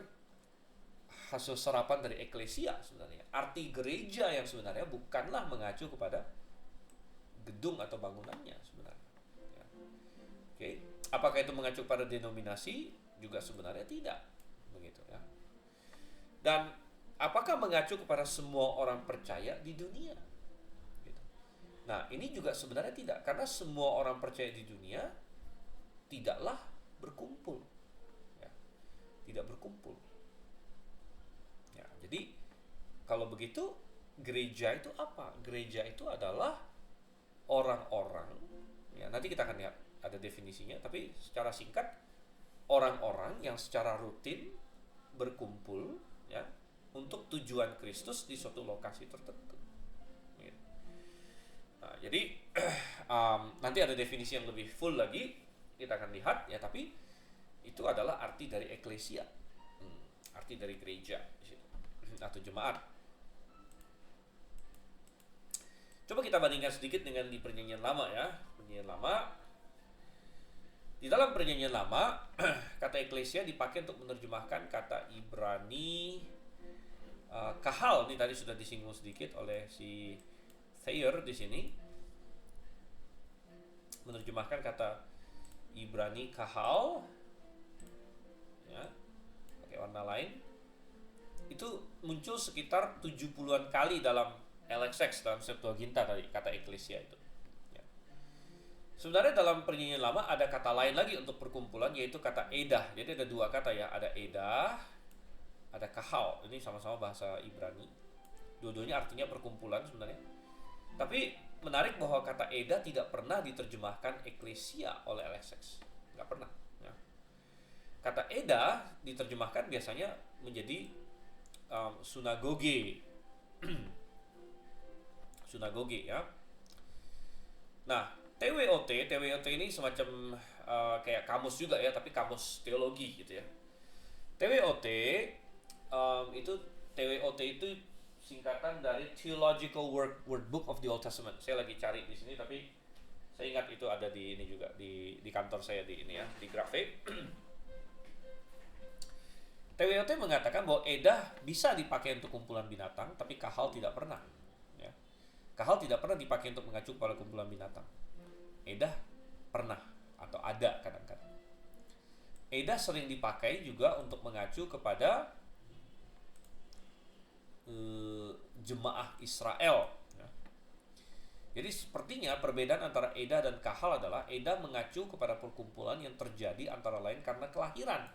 Speaker 1: hasil serapan dari eklesia sebenarnya. Arti gereja yang sebenarnya bukanlah mengacu kepada gedung atau bangunannya sebenarnya. Ya. Apakah itu mengacu pada denominasi? Juga sebenarnya tidak, begitu, ya. Dan apakah mengacu kepada semua orang percaya di dunia? Gitu. Nah, ini juga sebenarnya tidak, karena semua orang percaya di dunia tidaklah berkumpul, ya. Tidak berkumpul. Ya, jadi kalau begitu gereja itu apa? Gereja itu adalah orang-orang, ya, nanti kita akan lihat ada definisinya, tapi secara singkat, orang-orang yang secara rutin berkumpul, ya, untuk tujuan Kristus di suatu lokasi tertentu. Nah, jadi nanti ada definisi yang lebih full lagi, kita akan lihat, ya, tapi itu adalah arti dari eklesia, arti dari gereja atau jemaat. Coba kita bandingkan sedikit dengan di Perjanjian Lama ya. Perjanjian Lama, di dalam Perjanjian Lama kata eklesia dipakai untuk menerjemahkan kata Ibrani kahal. Ini tadi sudah disinggung sedikit oleh si Thayer di sini, menerjemahkan kata Ibrani kahal ya, pakai warna lain. Itu muncul sekitar 70-an kali dalam LXX, dalam Septuaginta tadi, kata eklesia itu. Ya. Sebenarnya dalam Perjanjian Lama ada kata lain lagi untuk perkumpulan, yaitu kata edah. Jadi ada dua kata ya, ada edah, ada kahal. Ini sama-sama bahasa Ibrani. Dua-duanya artinya perkumpulan sebenarnya. Tapi menarik bahwa kata edah tidak pernah diterjemahkan eklesia oleh LXX. Nggak pernah. Ya. Kata edah diterjemahkan biasanya menjadi sunagoge. Sunagoge ya. Nah, TWOT ini semacam kayak kamus juga ya, tapi kamus teologi gitu ya. TWOT itu singkatan dari Theological Word Book of the Old Testament. Saya lagi cari di sini, tapi saya ingat itu ada di ini juga di kantor saya di ini ya, di Grafe. TWOT mengatakan bahwa edah bisa dipakai untuk kumpulan binatang, tapi kahal tidak pernah. Ya. Kahal tidak pernah dipakai untuk mengacu pada kumpulan binatang. Edah pernah atau ada kadang-kadang. Edah sering dipakai juga untuk mengacu kepada jemaah Israel. Ya. Jadi sepertinya perbedaan antara edah dan kahal adalah edah mengacu kepada perkumpulan yang terjadi antara lain karena kelahiran.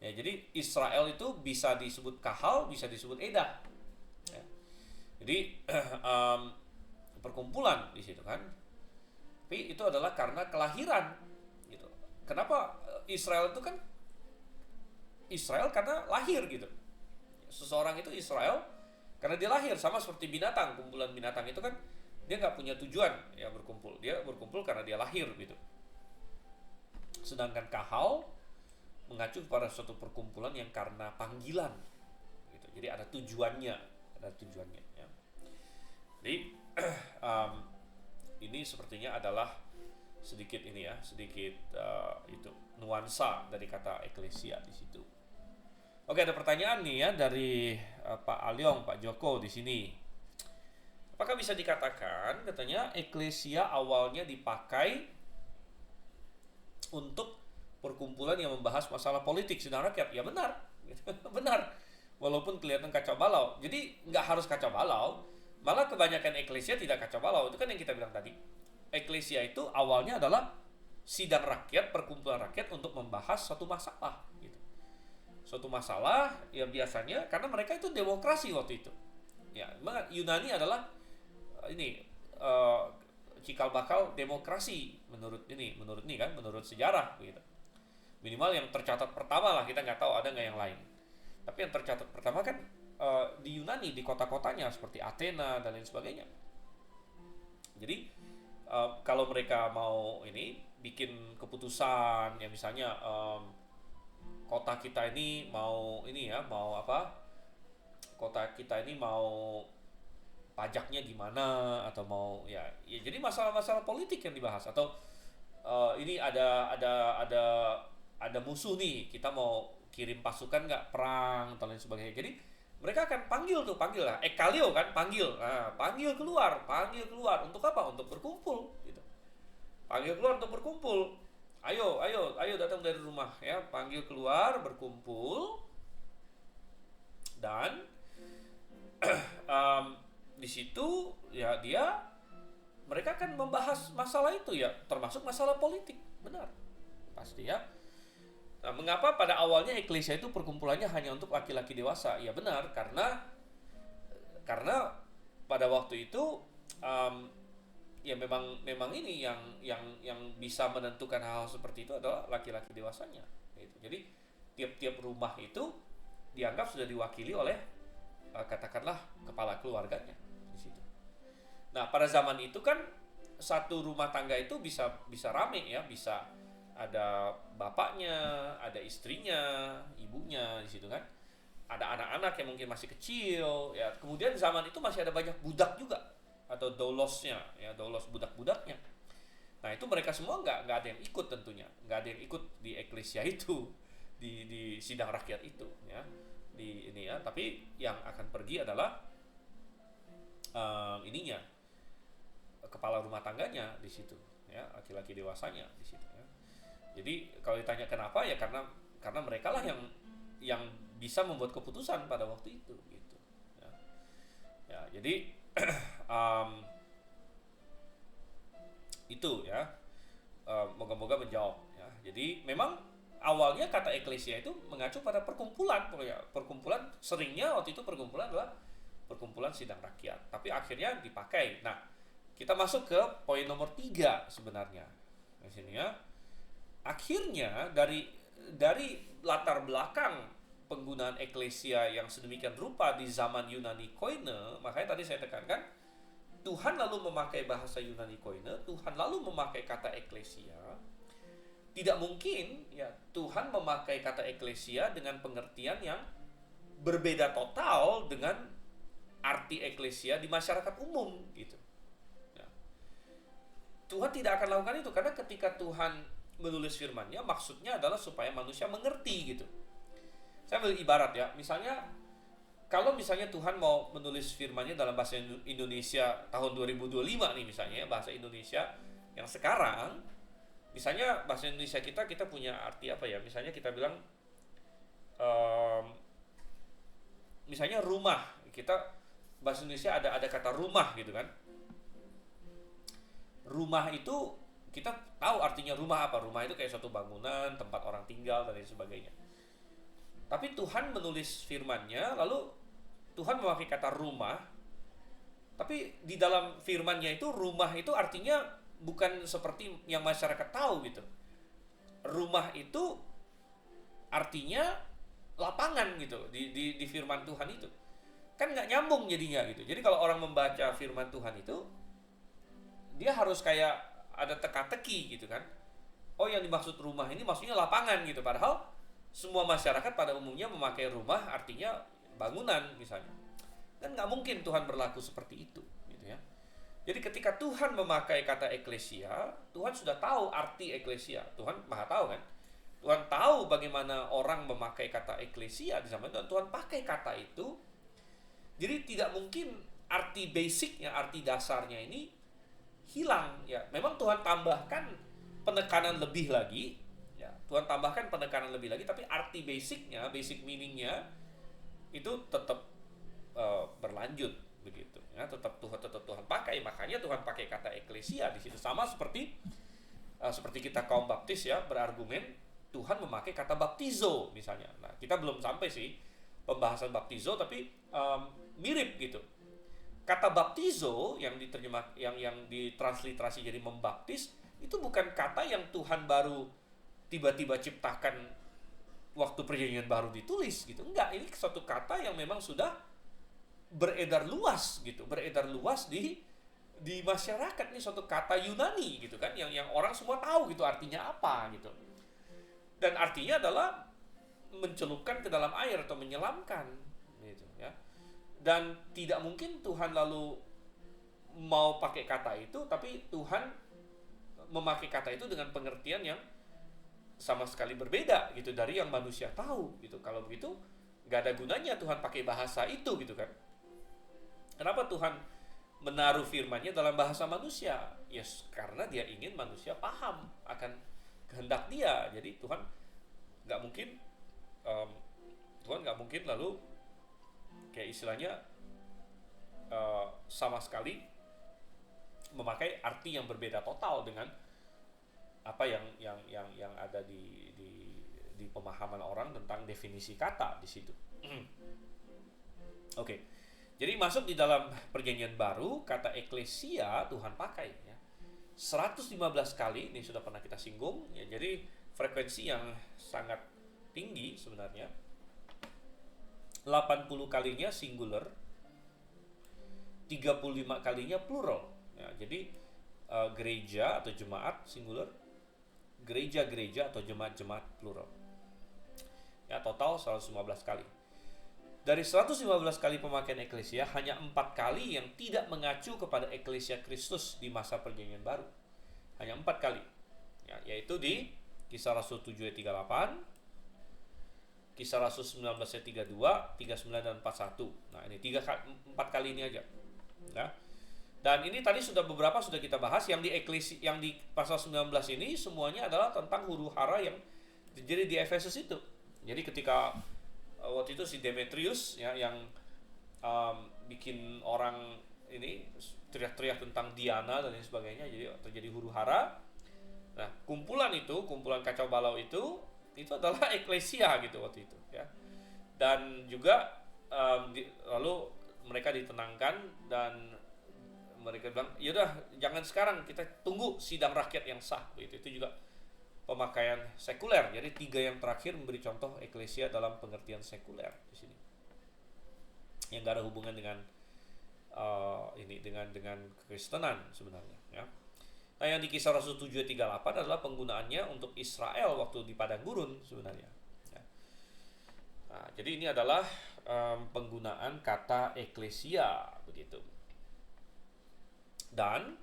Speaker 1: Ya, jadi Israel itu bisa disebut kahal, bisa disebut edah. Ya. Jadi perkumpulan di situ kan. Tapi itu adalah karena kelahiran. Gitu. Kenapa Israel itu kan Israel karena lahir gitu. Seseorang itu Israel karena dia lahir, sama seperti binatang. Kumpulan binatang itu kan dia nggak punya tujuan ya berkumpul. Dia berkumpul karena dia lahir gitu. Sedangkan kahal mengacu kepada suatu perkumpulan yang karena panggilan gitu. Jadi ada tujuannya ya. Jadi ini sepertinya adalah sedikit ini ya, sedikit itu nuansa dari kata eklesia di situ. Oke, ada pertanyaan nih ya dari Pak Alyong, Pak Joko di sini. Apakah bisa dikatakan katanya eklesia awalnya dipakai untuk perkumpulan yang membahas masalah politik sidang rakyat? Ya benar, benar. Walaupun kelihatan kacau balau. Jadi nggak harus kacau balau. Malah kebanyakan eklesia tidak kacau balau. Itu kan yang kita bilang tadi. Eklesia itu awalnya adalah sidang rakyat, perkumpulan rakyat untuk membahas suatu masalah. Gitu. Suatu masalah yang biasanya karena mereka itu demokrasi waktu itu. Ya, Yunani adalah cikal bakal demokrasi menurut sejarah gitu. Minimal yang tercatat pertama lah, kita nggak tahu ada nggak yang lain. Tapi yang tercatat pertama kan di Yunani, di kota-kotanya seperti Athena dan lain sebagainya. Jadi kalau mereka mau bikin keputusan ya misalnya kota kita ini mau kota kita ini mau pajaknya gimana atau mau ya jadi masalah-masalah politik yang dibahas atau ini ada musuh nih, kita mau kirim pasukan nggak perang atau lain sebagainya. Jadi mereka akan panggil lah, ekalio kan, panggil keluar untuk apa? Untuk berkumpul gitu. Panggil keluar untuk berkumpul. Ayo datang dari rumah ya, panggil keluar berkumpul dan di situ ya mereka akan membahas masalah itu ya, termasuk masalah politik, benar pasti ya. Nah, mengapa pada awalnya eklesia itu perkumpulannya hanya untuk laki-laki dewasa? Ya benar, karena pada waktu itu ya memang ini yang bisa menentukan hal-hal seperti itu adalah laki-laki dewasanya. Gitu. Jadi tiap rumah itu dianggap sudah diwakili oleh katakanlah kepala keluarganya di situ. Nah, pada zaman itu kan satu rumah tangga itu bisa rame ya, bisa ada bapaknya, ada istrinya, ibunya di situ kan. Ada anak-anak yang mungkin masih kecil ya. Kemudian zaman itu masih ada banyak budak juga. atau doulosnya, ya doulos budak-budaknya. Nah itu mereka semua nggak ada yang ikut tentunya, nggak ada yang ikut di eklesia itu, di sidang rakyat itu, ya, di ini ya. Tapi yang akan pergi adalah ininya, kepala rumah tangganya di situ, ya, laki-laki dewasanya di situ. Ya. Jadi kalau ditanya kenapa, ya karena mereka lah yang bisa membuat keputusan pada waktu itu, gitu. Ya, ya jadi itu ya, moga-moga menjawab ya. Jadi memang awalnya kata eklesia itu mengacu pada perkumpulan, perkumpulan seringnya waktu itu perkumpulan adalah perkumpulan sidang rakyat, tapi akhirnya dipakai. Nah, kita masuk ke poin nomor 3 sebenarnya di sini ya. Akhirnya dari latar belakang penggunaan eklesia yang sedemikian rupa di zaman Yunani Koine, makanya tadi saya tekankan Tuhan lalu memakai bahasa Yunani Koine, Tuhan lalu memakai kata eklesia. Tidak mungkin ya Tuhan memakai kata eklesia dengan pengertian yang berbeda total dengan arti eklesia di masyarakat umum gitu. Ya. Tuhan tidak akan lakukan itu karena ketika Tuhan menulis firman-Nya maksudnya adalah supaya manusia mengerti gitu. Saya ambil ibarat ya, misalnya kalau misalnya Tuhan mau menulis firman-Nya dalam bahasa Indonesia tahun 2025 nih misalnya ya, bahasa Indonesia yang sekarang, misalnya bahasa Indonesia kita punya arti apa ya? Misalnya kita bilang misalnya rumah, kita bahasa Indonesia ada kata rumah gitu kan. Rumah itu kita tahu artinya rumah apa? Rumah itu kayak suatu bangunan, tempat orang tinggal dan lain sebagainya. Tapi Tuhan menulis firman-Nya, lalu Tuhan memakai kata rumah, tapi di dalam firman-Nya itu rumah itu artinya bukan seperti yang masyarakat tahu gitu. Rumah itu artinya lapangan gitu di firman Tuhan itu. Kan nggak nyambung jadinya gitu. Jadi kalau orang membaca firman Tuhan itu, dia harus kayak ada teka-teki gitu kan. Oh yang dimaksud rumah ini maksudnya lapangan gitu. Padahal semua masyarakat pada umumnya memakai rumah artinya bangunan misalnya. Dan nggak mungkin Tuhan berlaku seperti itu gitu ya. Jadi ketika Tuhan memakai kata eklesia, Tuhan sudah tahu arti eklesia. Tuhan Maha tahu kan. Tuhan tahu bagaimana orang memakai kata eklesia di zaman itu, dan Tuhan pakai kata itu. Jadi tidak mungkin arti basicnya, arti dasarnya ini hilang ya. Memang Tuhan tambahkan penekanan lebih lagi ya. Tuhan tambahkan penekanan lebih lagi, tapi arti basicnya, basic meaningnya itu tetap berlanjut begitu ya. Tetap Tuhan pakai. Makanya Tuhan pakai kata eklesia di situ. Sama seperti kita kaum baptis ya, berargumen Tuhan memakai kata baptizo misalnya. Nah, kita belum sampai sih pembahasan baptizo, tapi mirip gitu. Kata baptizo yang diterjemah yang ditransliterasi jadi membaptis itu bukan kata yang Tuhan baru tiba-tiba ciptakan waktu perjanjian baru ditulis gitu. Enggak, ini suatu kata yang memang sudah beredar luas gitu, beredar luas di masyarakat. Ini suatu kata Yunani gitu kan, yang orang semua tahu gitu artinya apa gitu. Dan artinya adalah mencelupkan ke dalam air atau menyelamkan gitu ya. Dan tidak mungkin Tuhan lalu mau pakai kata itu, tapi Tuhan memakai kata itu dengan pengertian yang sama sekali berbeda gitu dari yang manusia tahu gitu. Kalau begitu nggak ada gunanya Tuhan pakai bahasa itu gitu kan. Kenapa Tuhan menaruh firman-Nya dalam bahasa manusia? Yes, karena Dia ingin manusia paham akan kehendak Dia. Jadi Tuhan nggak mungkin lalu kayak istilahnya sama sekali memakai arti yang berbeda total dengan apa yang ada di pemahaman orang tentang definisi kata di situ. Oke. Jadi masuk di dalam perjanjian baru, kata eklesia Tuhan pakai ya. 115 kali, ini sudah pernah kita singgung ya. Jadi frekuensi yang sangat tinggi sebenarnya. 80 kalinya singular, 35 kalinya plural ya. Jadi gereja atau jemaat singular, gereja-gereja atau jemaat-jemaat plural. Ya, total 115 kali. Dari 115 kali pemakaian eklesia, hanya 4 kali yang tidak mengacu kepada eklesia Kristus di masa perjanjian baru. Hanya 4 kali. Ya, yaitu di Kisah Rasul 7 ayat 38, Kisah Rasul 19 ayat 32, 39 dan 41. Nah, ini 4 kali ini aja. Ya. Dan ini tadi beberapa sudah kita bahas, yang di pasal 19 ini semuanya adalah tentang huru hara yang terjadi di Efesus itu. Jadi ketika waktu itu si Demetrius ya, yang bikin orang ini teriak-teriak tentang Diana dan lain sebagainya, jadi terjadi huru hara. Nah, kumpulan kacau balau itu adalah eklesia gitu waktu itu ya. Dan juga lalu mereka ditenangkan dan mereka bilang, yaudah jangan sekarang, kita tunggu sidang rakyat yang sah. Itu juga pemakaian sekuler. Jadi 3 yang terakhir memberi contoh eklesia dalam pengertian sekuler di sini, yang gak ada hubungan dengan dengan kekristenan sebenarnya ya. Nah, yang di Kisah Rasul 7:38 adalah penggunaannya untuk Israel waktu di padang gurun sebenarnya ya. Nah, jadi ini adalah penggunaan kata eklesia begitu. Dan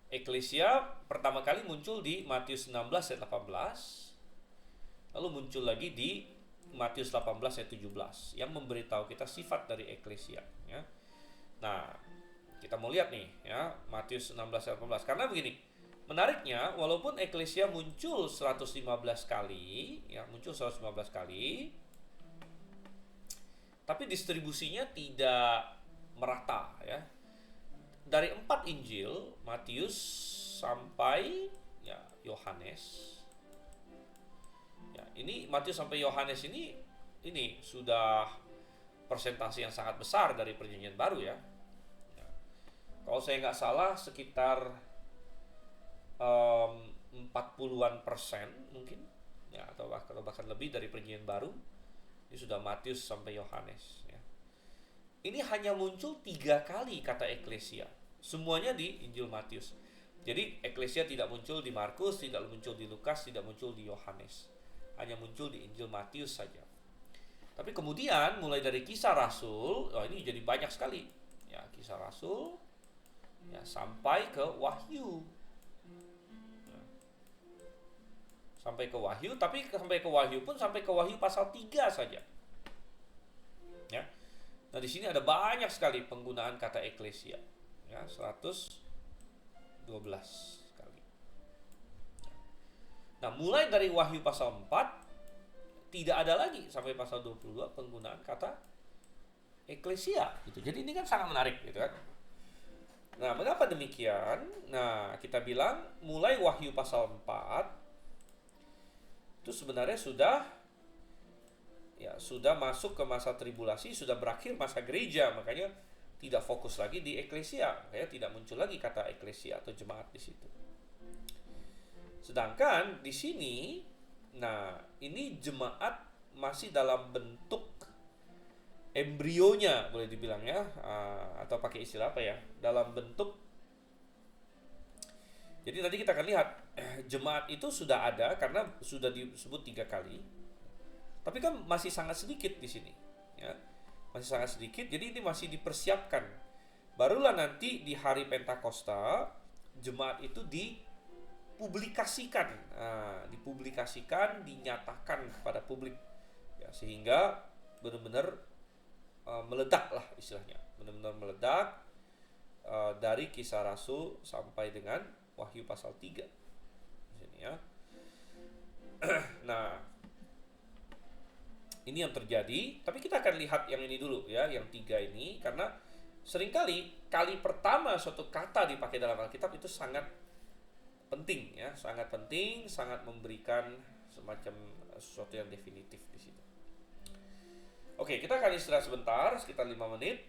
Speaker 1: eklesia pertama kali muncul di Matius 16 ayat 18, lalu muncul lagi di Matius 18 ayat 17 yang memberitahu kita sifat dari eklesia ya. Nah, kita mau lihat nih ya, Matius 16 ayat 18. Karena begini, menariknya, walaupun eklesia muncul 115 kali ya, tapi distribusinya tidak merata ya. Dari 4 Injil, Matius sampai ya Yohanes. Ya, ini Matius sampai Yohanes ini sudah persentase yang sangat besar dari perjanjian baru ya. Ya. Kalau saya nggak salah sekitar 40-an% mungkin ya, atau bahkan lebih dari perjanjian baru ini sudah Matius sampai Yohanes ya. Ini hanya muncul 3 kali kata eklesia, semuanya di Injil Matius. Jadi eklesia tidak muncul di Markus, tidak muncul di Lukas, tidak muncul di Yohanes, hanya muncul di Injil Matius saja. Tapi kemudian mulai dari Kisah Rasul, ini jadi banyak sekali ya, Kisah Rasul ya, sampai ke Wahyu ya. Sampai ke Wahyu, tapi sampai ke Wahyu pun sampai ke Wahyu pasal 3 saja ya. Nah, di sini ada banyak sekali penggunaan kata eklesia ya, 112 kali. Nah, mulai dari Wahyu pasal 4 tidak ada lagi sampai pasal 22 penggunaan kata eklesia gitu. Jadi ini kan sangat menarik gitu kan. Nah, mengapa demikian? Nah, kita bilang mulai Wahyu pasal 4 itu sebenarnya sudah masuk ke masa tribulasi, sudah berakhir masa gereja, makanya tidak fokus lagi di eklesia, makanya tidak muncul lagi kata eklesia atau jemaat di situ. Sedangkan di sini, nah ini jemaat masih dalam bentuk embrionya boleh dibilang ya, atau pakai istilah apa ya, dalam bentuk. Jadi nanti kita akan lihat jemaat itu sudah ada karena sudah disebut 3 kali. Tapi kan masih sangat sedikit di sini, ya. Masih sangat sedikit, jadi ini masih dipersiapkan. Barulah nanti di hari Pentakosta, jemaat itu dipublikasikan, dinyatakan kepada publik, ya, sehingga benar-benar meledak lah istilahnya, benar-benar meledak dari Kisah Rasul sampai dengan Wahyu pasal 3 di sini ya. Nah, ini yang terjadi, tapi kita akan lihat yang ini dulu ya, yang 3 ini, karena seringkali kali pertama suatu kata dipakai dalam Alkitab itu sangat penting ya, sangat penting, sangat memberikan semacam sesuatu yang definitif di situ. Oke, kita akan istirahat sebentar, sekitar 5 menit.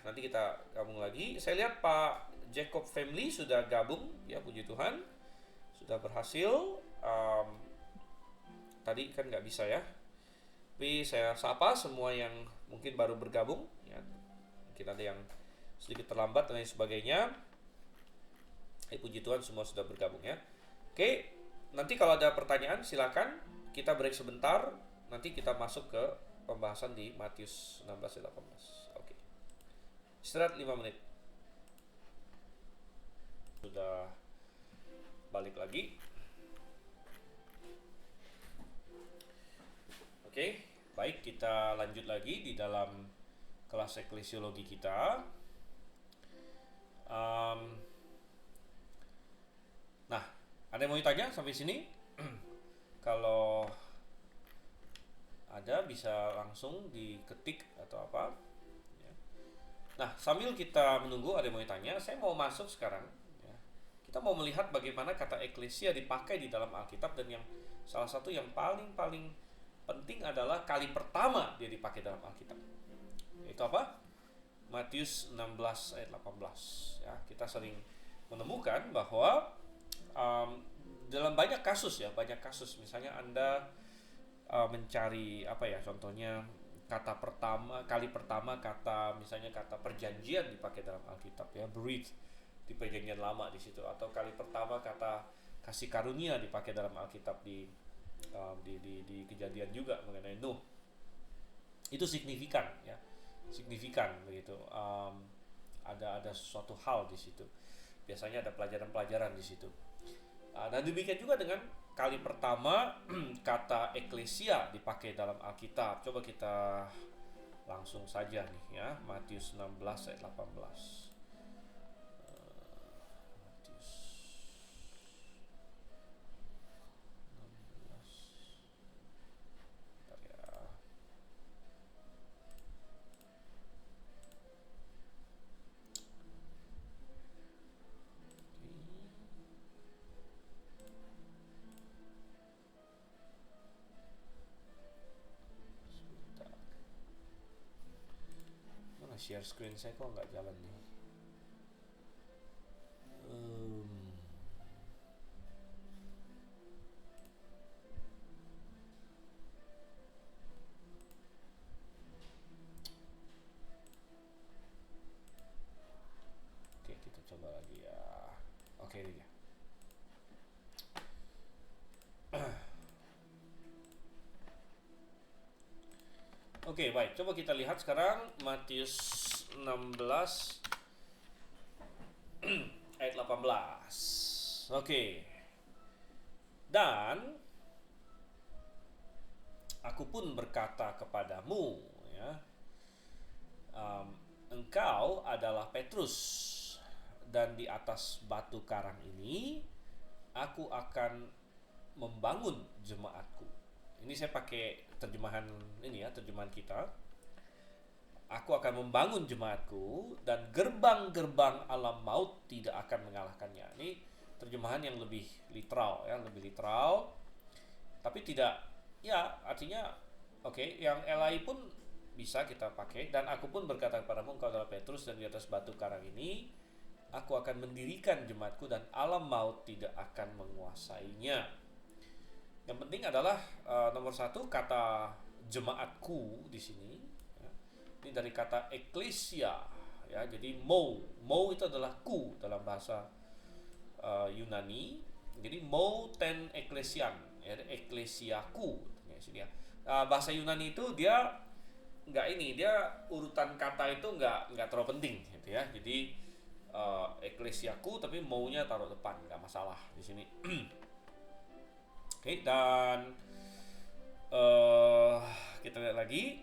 Speaker 1: Nanti kita gabung lagi. Saya lihat Pak Jacob Family sudah gabung ya, puji Tuhan, sudah berhasil. Tadi kan nggak bisa ya. Tapi saya sapa semua yang mungkin baru bergabung ya. Mungkin ada yang sedikit terlambat dan lain sebagainya. Puji Tuhan semua sudah bergabung ya. Oke, nanti kalau ada pertanyaan silakan, kita break sebentar. Nanti kita masuk ke pembahasan di Matius 16 ayat 18. Oke. Istirahat 5 menit. Sudah balik lagi. Oke, baik, kita lanjut lagi di dalam kelas eklesiologi kita. Nah, ada yang mau ditanya sampai sini? Kalau ada bisa langsung diketik atau apa. Nah, sambil kita menunggu ada yang mau ditanya, saya mau masuk sekarang. Kita mau melihat bagaimana kata eklesia dipakai di dalam Alkitab, dan yang salah satu yang paling penting adalah kali pertama dia dipakai dalam Alkitab. Itu apa? Matius 16 ayat 18. Ya, kita sering menemukan bahwa dalam banyak kasus misalnya Anda mencari contohnya kali pertama misalnya kata perjanjian dipakai dalam Alkitab, ya, brit di perjanjian lama di situ, atau kali pertama kata kasih karunia dipakai dalam Alkitab di Kejadian juga mengenai Nuh. Itu signifikan begitu. Ada sesuatu hal di situ. Biasanya ada pelajaran-pelajaran di situ. Dan demikian juga dengan kali pertama kata eklesia dipakai dalam Alkitab. Coba kita langsung saja nih, ya, Matius 16 ayat 18. Share screen saya kok nggak jalan nih. Oke, kita coba lagi ya. Oke, ini dia. Oke, baik. Coba kita lihat sekarang Matius 16 ayat 18. Oke. Dan aku pun berkata kepadamu, ya, engkau adalah Petrus, dan di atas batu karang ini aku akan membangun jemaatku. Ini saya pakai terjemahan kita. Aku akan membangun jemaatku, dan gerbang-gerbang alam maut tidak akan mengalahkannya. Ini terjemahan yang lebih literal, tapi tidak, ya, artinya yang LAI pun bisa kita pakai. Dan aku pun berkata kepadamu, engkau adalah Petrus, dan di atas batu karang ini aku akan mendirikan jemaatku, dan alam maut tidak akan menguasainya. Yang penting adalah nomor satu, kata jemaatku di sini, ya. Ini dari kata eklesia, ya. Jadi mo itu adalah ku dalam bahasa Yunani. Jadi mo ten eklesian, ya, eklesiaku. Ya, bahasa Yunani itu dia urutan kata itu nggak terlalu penting, gitu ya. Jadi eklesiaku, tapi maunya taruh depan, nggak masalah di sini. Oke, dan kita lihat lagi.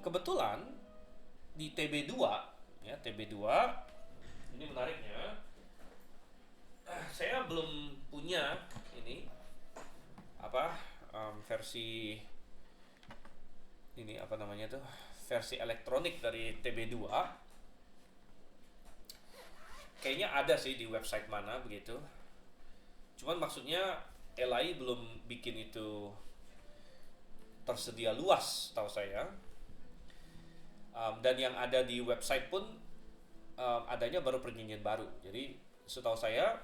Speaker 1: Kebetulan di TB2, ya, TB2 ini menariknya, saya belum punya ini versi ini versi elektronik dari TB2. Kayaknya ada sih di website mana begitu. Cuman maksudnya LAI belum bikin itu tersedia luas, tahu saya. Dan yang ada di website pun adanya baru perjanjian baru. Jadi setahu saya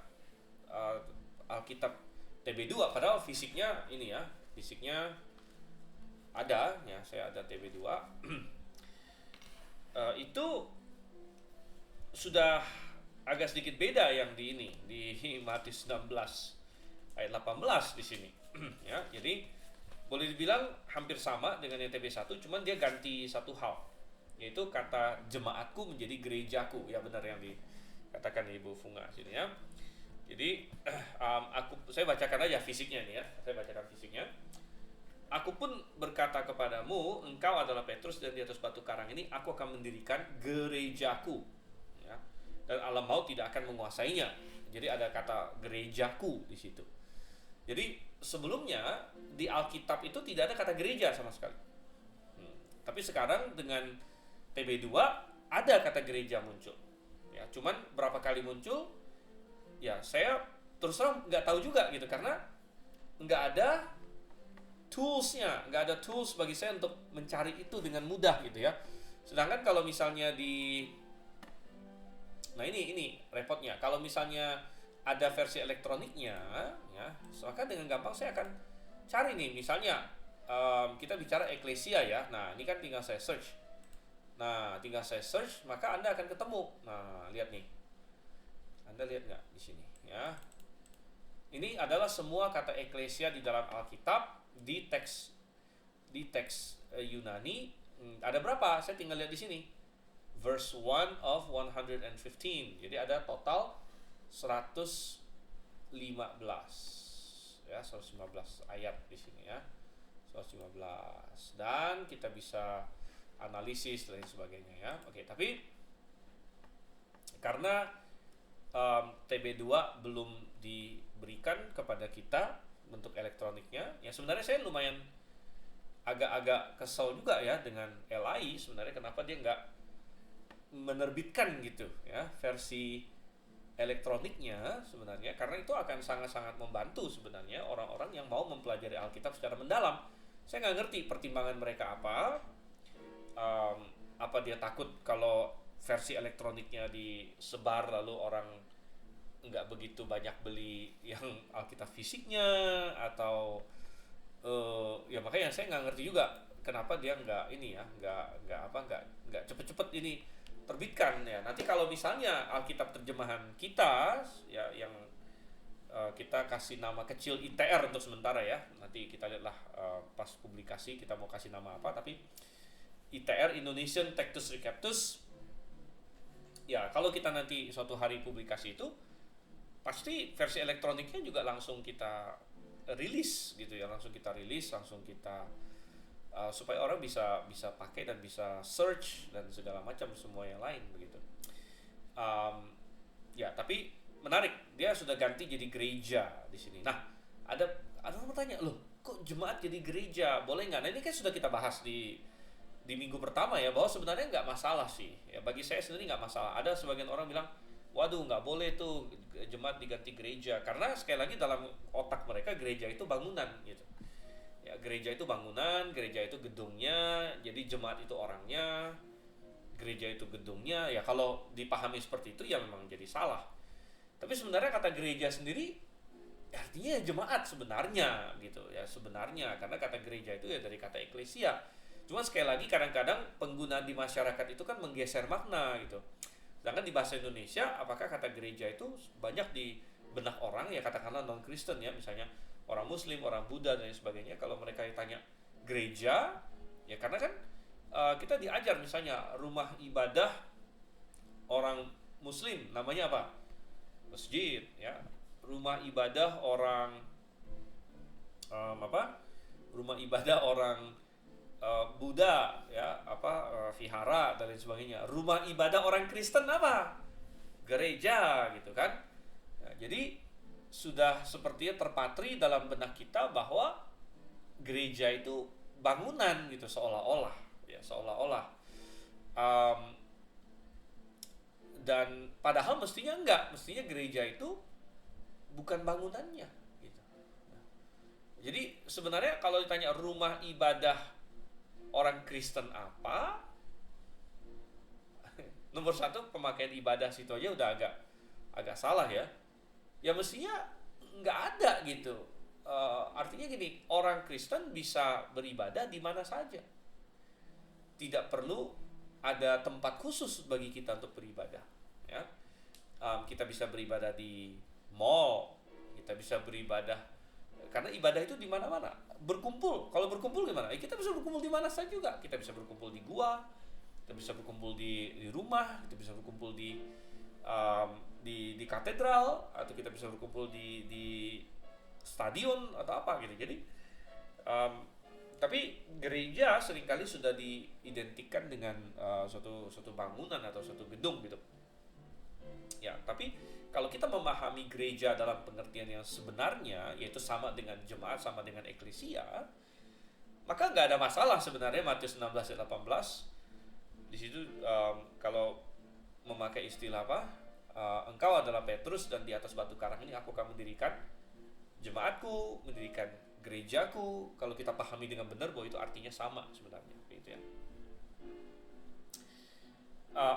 Speaker 1: Alkitab TB2, padahal fisiknya ada, ya, saya ada TB2. Itu sudah agak sedikit beda yang di Matius 16 ayat 18 di sini. Ya, jadi boleh dibilang hampir sama dengan YTB1, cuman dia ganti satu hal, yaitu kata jemaatku menjadi gerejaku. Ya benar yang dikatakan Ibu Funga sini ya. Jadi saya bacakan aja fisiknya nih ya. Saya bacakan fisiknya. Aku pun berkata kepadamu, engkau adalah Petrus, dan di atas batu karang ini aku akan mendirikan gerejaku. Ya. Dan alam maut tidak akan menguasainya. Jadi ada kata gerejaku di situ. Jadi sebelumnya di Alkitab itu tidak ada kata gereja sama sekali. Tapi sekarang dengan TB2 ada kata gereja muncul. Ya, cuman berapa kali muncul? Ya saya terus terang nggak tahu juga gitu, karena nggak ada toolsnya, nggak ada tools bagi saya untuk mencari itu dengan mudah gitu ya. Sedangkan kalau misalnya nah ini repotnya, kalau misalnya ada versi elektroniknya ya, maka dengan gampang saya akan cari nih, misalnya kita bicara eklesia ya. Nah ini kan tinggal saya search. Nah tinggal saya search, maka Anda akan ketemu. Nah lihat nih, Anda lihat nggak di sini ya, ini adalah semua kata eklesia di dalam Alkitab di teks Yunani. Ada berapa? Saya tinggal lihat di sini. Verse 1 of 115. Jadi ada total 115 ya, 115 ayat di sini ya. 115, dan kita bisa analisis dan sebagainya ya. Oke, tapi karena TB2 belum diberikan kepada kita bentuk elektroniknya, ya sebenarnya saya lumayan agak-agak kesel juga ya dengan LAI sebenarnya, kenapa dia nggak menerbitkan gitu ya versi elektroniknya sebenarnya, karena itu akan sangat-sangat membantu sebenarnya orang-orang yang mau mempelajari Alkitab secara mendalam. Saya nggak ngerti pertimbangan mereka apa. Apa dia takut kalau versi elektroniknya disebar lalu orang nggak begitu banyak beli yang Alkitab fisiknya, atau ya makanya saya nggak ngerti juga kenapa dia nggak ini ya, nggak cepet-cepet ini terbitkan ya. Nanti kalau misalnya Alkitab terjemahan kita ya yang kita kasih nama kecil ITR untuk sementara ya, nanti kita lihatlah pas publikasi kita mau kasih nama apa, tapi ITR Indonesian Tectus Recaptus ya, kalau kita nanti suatu hari publikasi itu pasti versi elektroniknya juga langsung kita rilis gitu ya, langsung kita supaya orang bisa pakai dan bisa search dan segala macam semua yang lain begitu. Ya tapi menarik, dia sudah ganti jadi gereja di sini. Nah ada orang bertanya, loh kok jemaat jadi gereja, boleh nggak? Nah ini kan sudah kita bahas di minggu pertama ya, bahwa sebenarnya nggak masalah sih ya, bagi saya sendiri nggak masalah. Ada sebagian orang bilang, waduh nggak boleh tuh jemaat diganti gereja, karena sekali lagi dalam otak mereka gereja itu bangunan gitu ya, gereja itu bangunan, gereja itu gedungnya, jadi jemaat itu orangnya, gereja itu gedungnya ya. Kalau dipahami seperti itu ya memang jadi salah. Tapi sebenarnya kata gereja sendiri artinya jemaat sebenarnya gitu ya, sebenarnya karena kata gereja itu ya dari kata eklesia. Cuma sekali lagi kadang-kadang penggunaan di masyarakat itu kan menggeser makna gitu. Sedangkan di bahasa Indonesia, apakah kata gereja itu banyak di benak orang ya, katakanlah non-Kristen ya, misalnya orang Muslim, orang Buddha dan sebagainya, kalau mereka ditanya gereja, ya karena kan kita diajar misalnya rumah ibadah orang Muslim namanya apa? Masjid ya. Rumah ibadah orang rumah ibadah orang Buddha ya, vihara dan lain sebagainya. Rumah ibadah orang Kristen apa? Gereja gitu kan. Nah, jadi sudah sepertinya terpatri dalam benak kita bahwa gereja itu bangunan gitu, seolah-olah ya, dan padahal mestinya enggak, mestinya gereja itu bukan bangunannya gitu. Nah, jadi sebenarnya kalau ditanya rumah ibadah orang Kristen apa, nomor satu pemakaian ibadah situ aja udah agak salah ya. Ya mestinya nggak ada gitu. Artinya gini, orang Kristen bisa beribadah di mana saja. Tidak perlu ada tempat khusus bagi kita untuk beribadah. Ya, kita bisa beribadah di mall, kita bisa beribadah Karena ibadah itu di mana-mana. Berkumpul, kalau berkumpul gimana? Kita bisa berkumpul di mana saja juga. Kita bisa berkumpul di gua, kita bisa berkumpul di rumah, kita bisa berkumpul um, di katedral, atau kita bisa berkumpul di stadion atau apa gitu. Jadi tapi gereja seringkali sudah diidentikan dengan suatu bangunan atau suatu gedung gitu. Ya, tapi kalau kita memahami gereja dalam pengertian yang sebenarnya, yaitu sama dengan jemaat, sama dengan eklesia, maka nggak ada masalah sebenarnya. Matius 16 ayat 18 di situ kalau memakai istilah apa, engkau adalah Petrus, dan di atas batu karang ini aku akan mendirikan jemaatku, mendirikan gerejaku. Kalau kita pahami dengan benar bahwa itu artinya sama sebenarnya, gitu ya.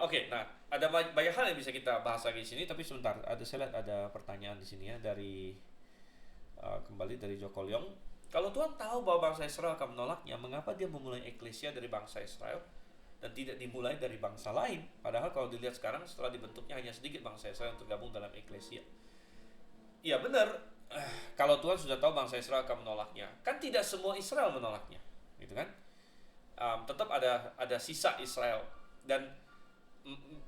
Speaker 1: Oke, nah ada banyak hal yang bisa kita bahas lagi di sini, tapi sebentar, saya lihat ada pertanyaan di sini ya dari kembali dari Joko Leong. Kalau Tuhan tahu bahwa bangsa Israel akan menolaknya, mengapa dia memulai eklesia dari bangsa Israel dan tidak dimulai dari bangsa lain? Padahal kalau dilihat sekarang setelah dibentuknya hanya sedikit bangsa Israel yang tergabung dalam eklesia. Iya benar, kalau Tuhan sudah tahu bangsa Israel akan menolaknya, kan tidak semua Israel menolaknya, gitu kan? Tetap ada sisa Israel, dan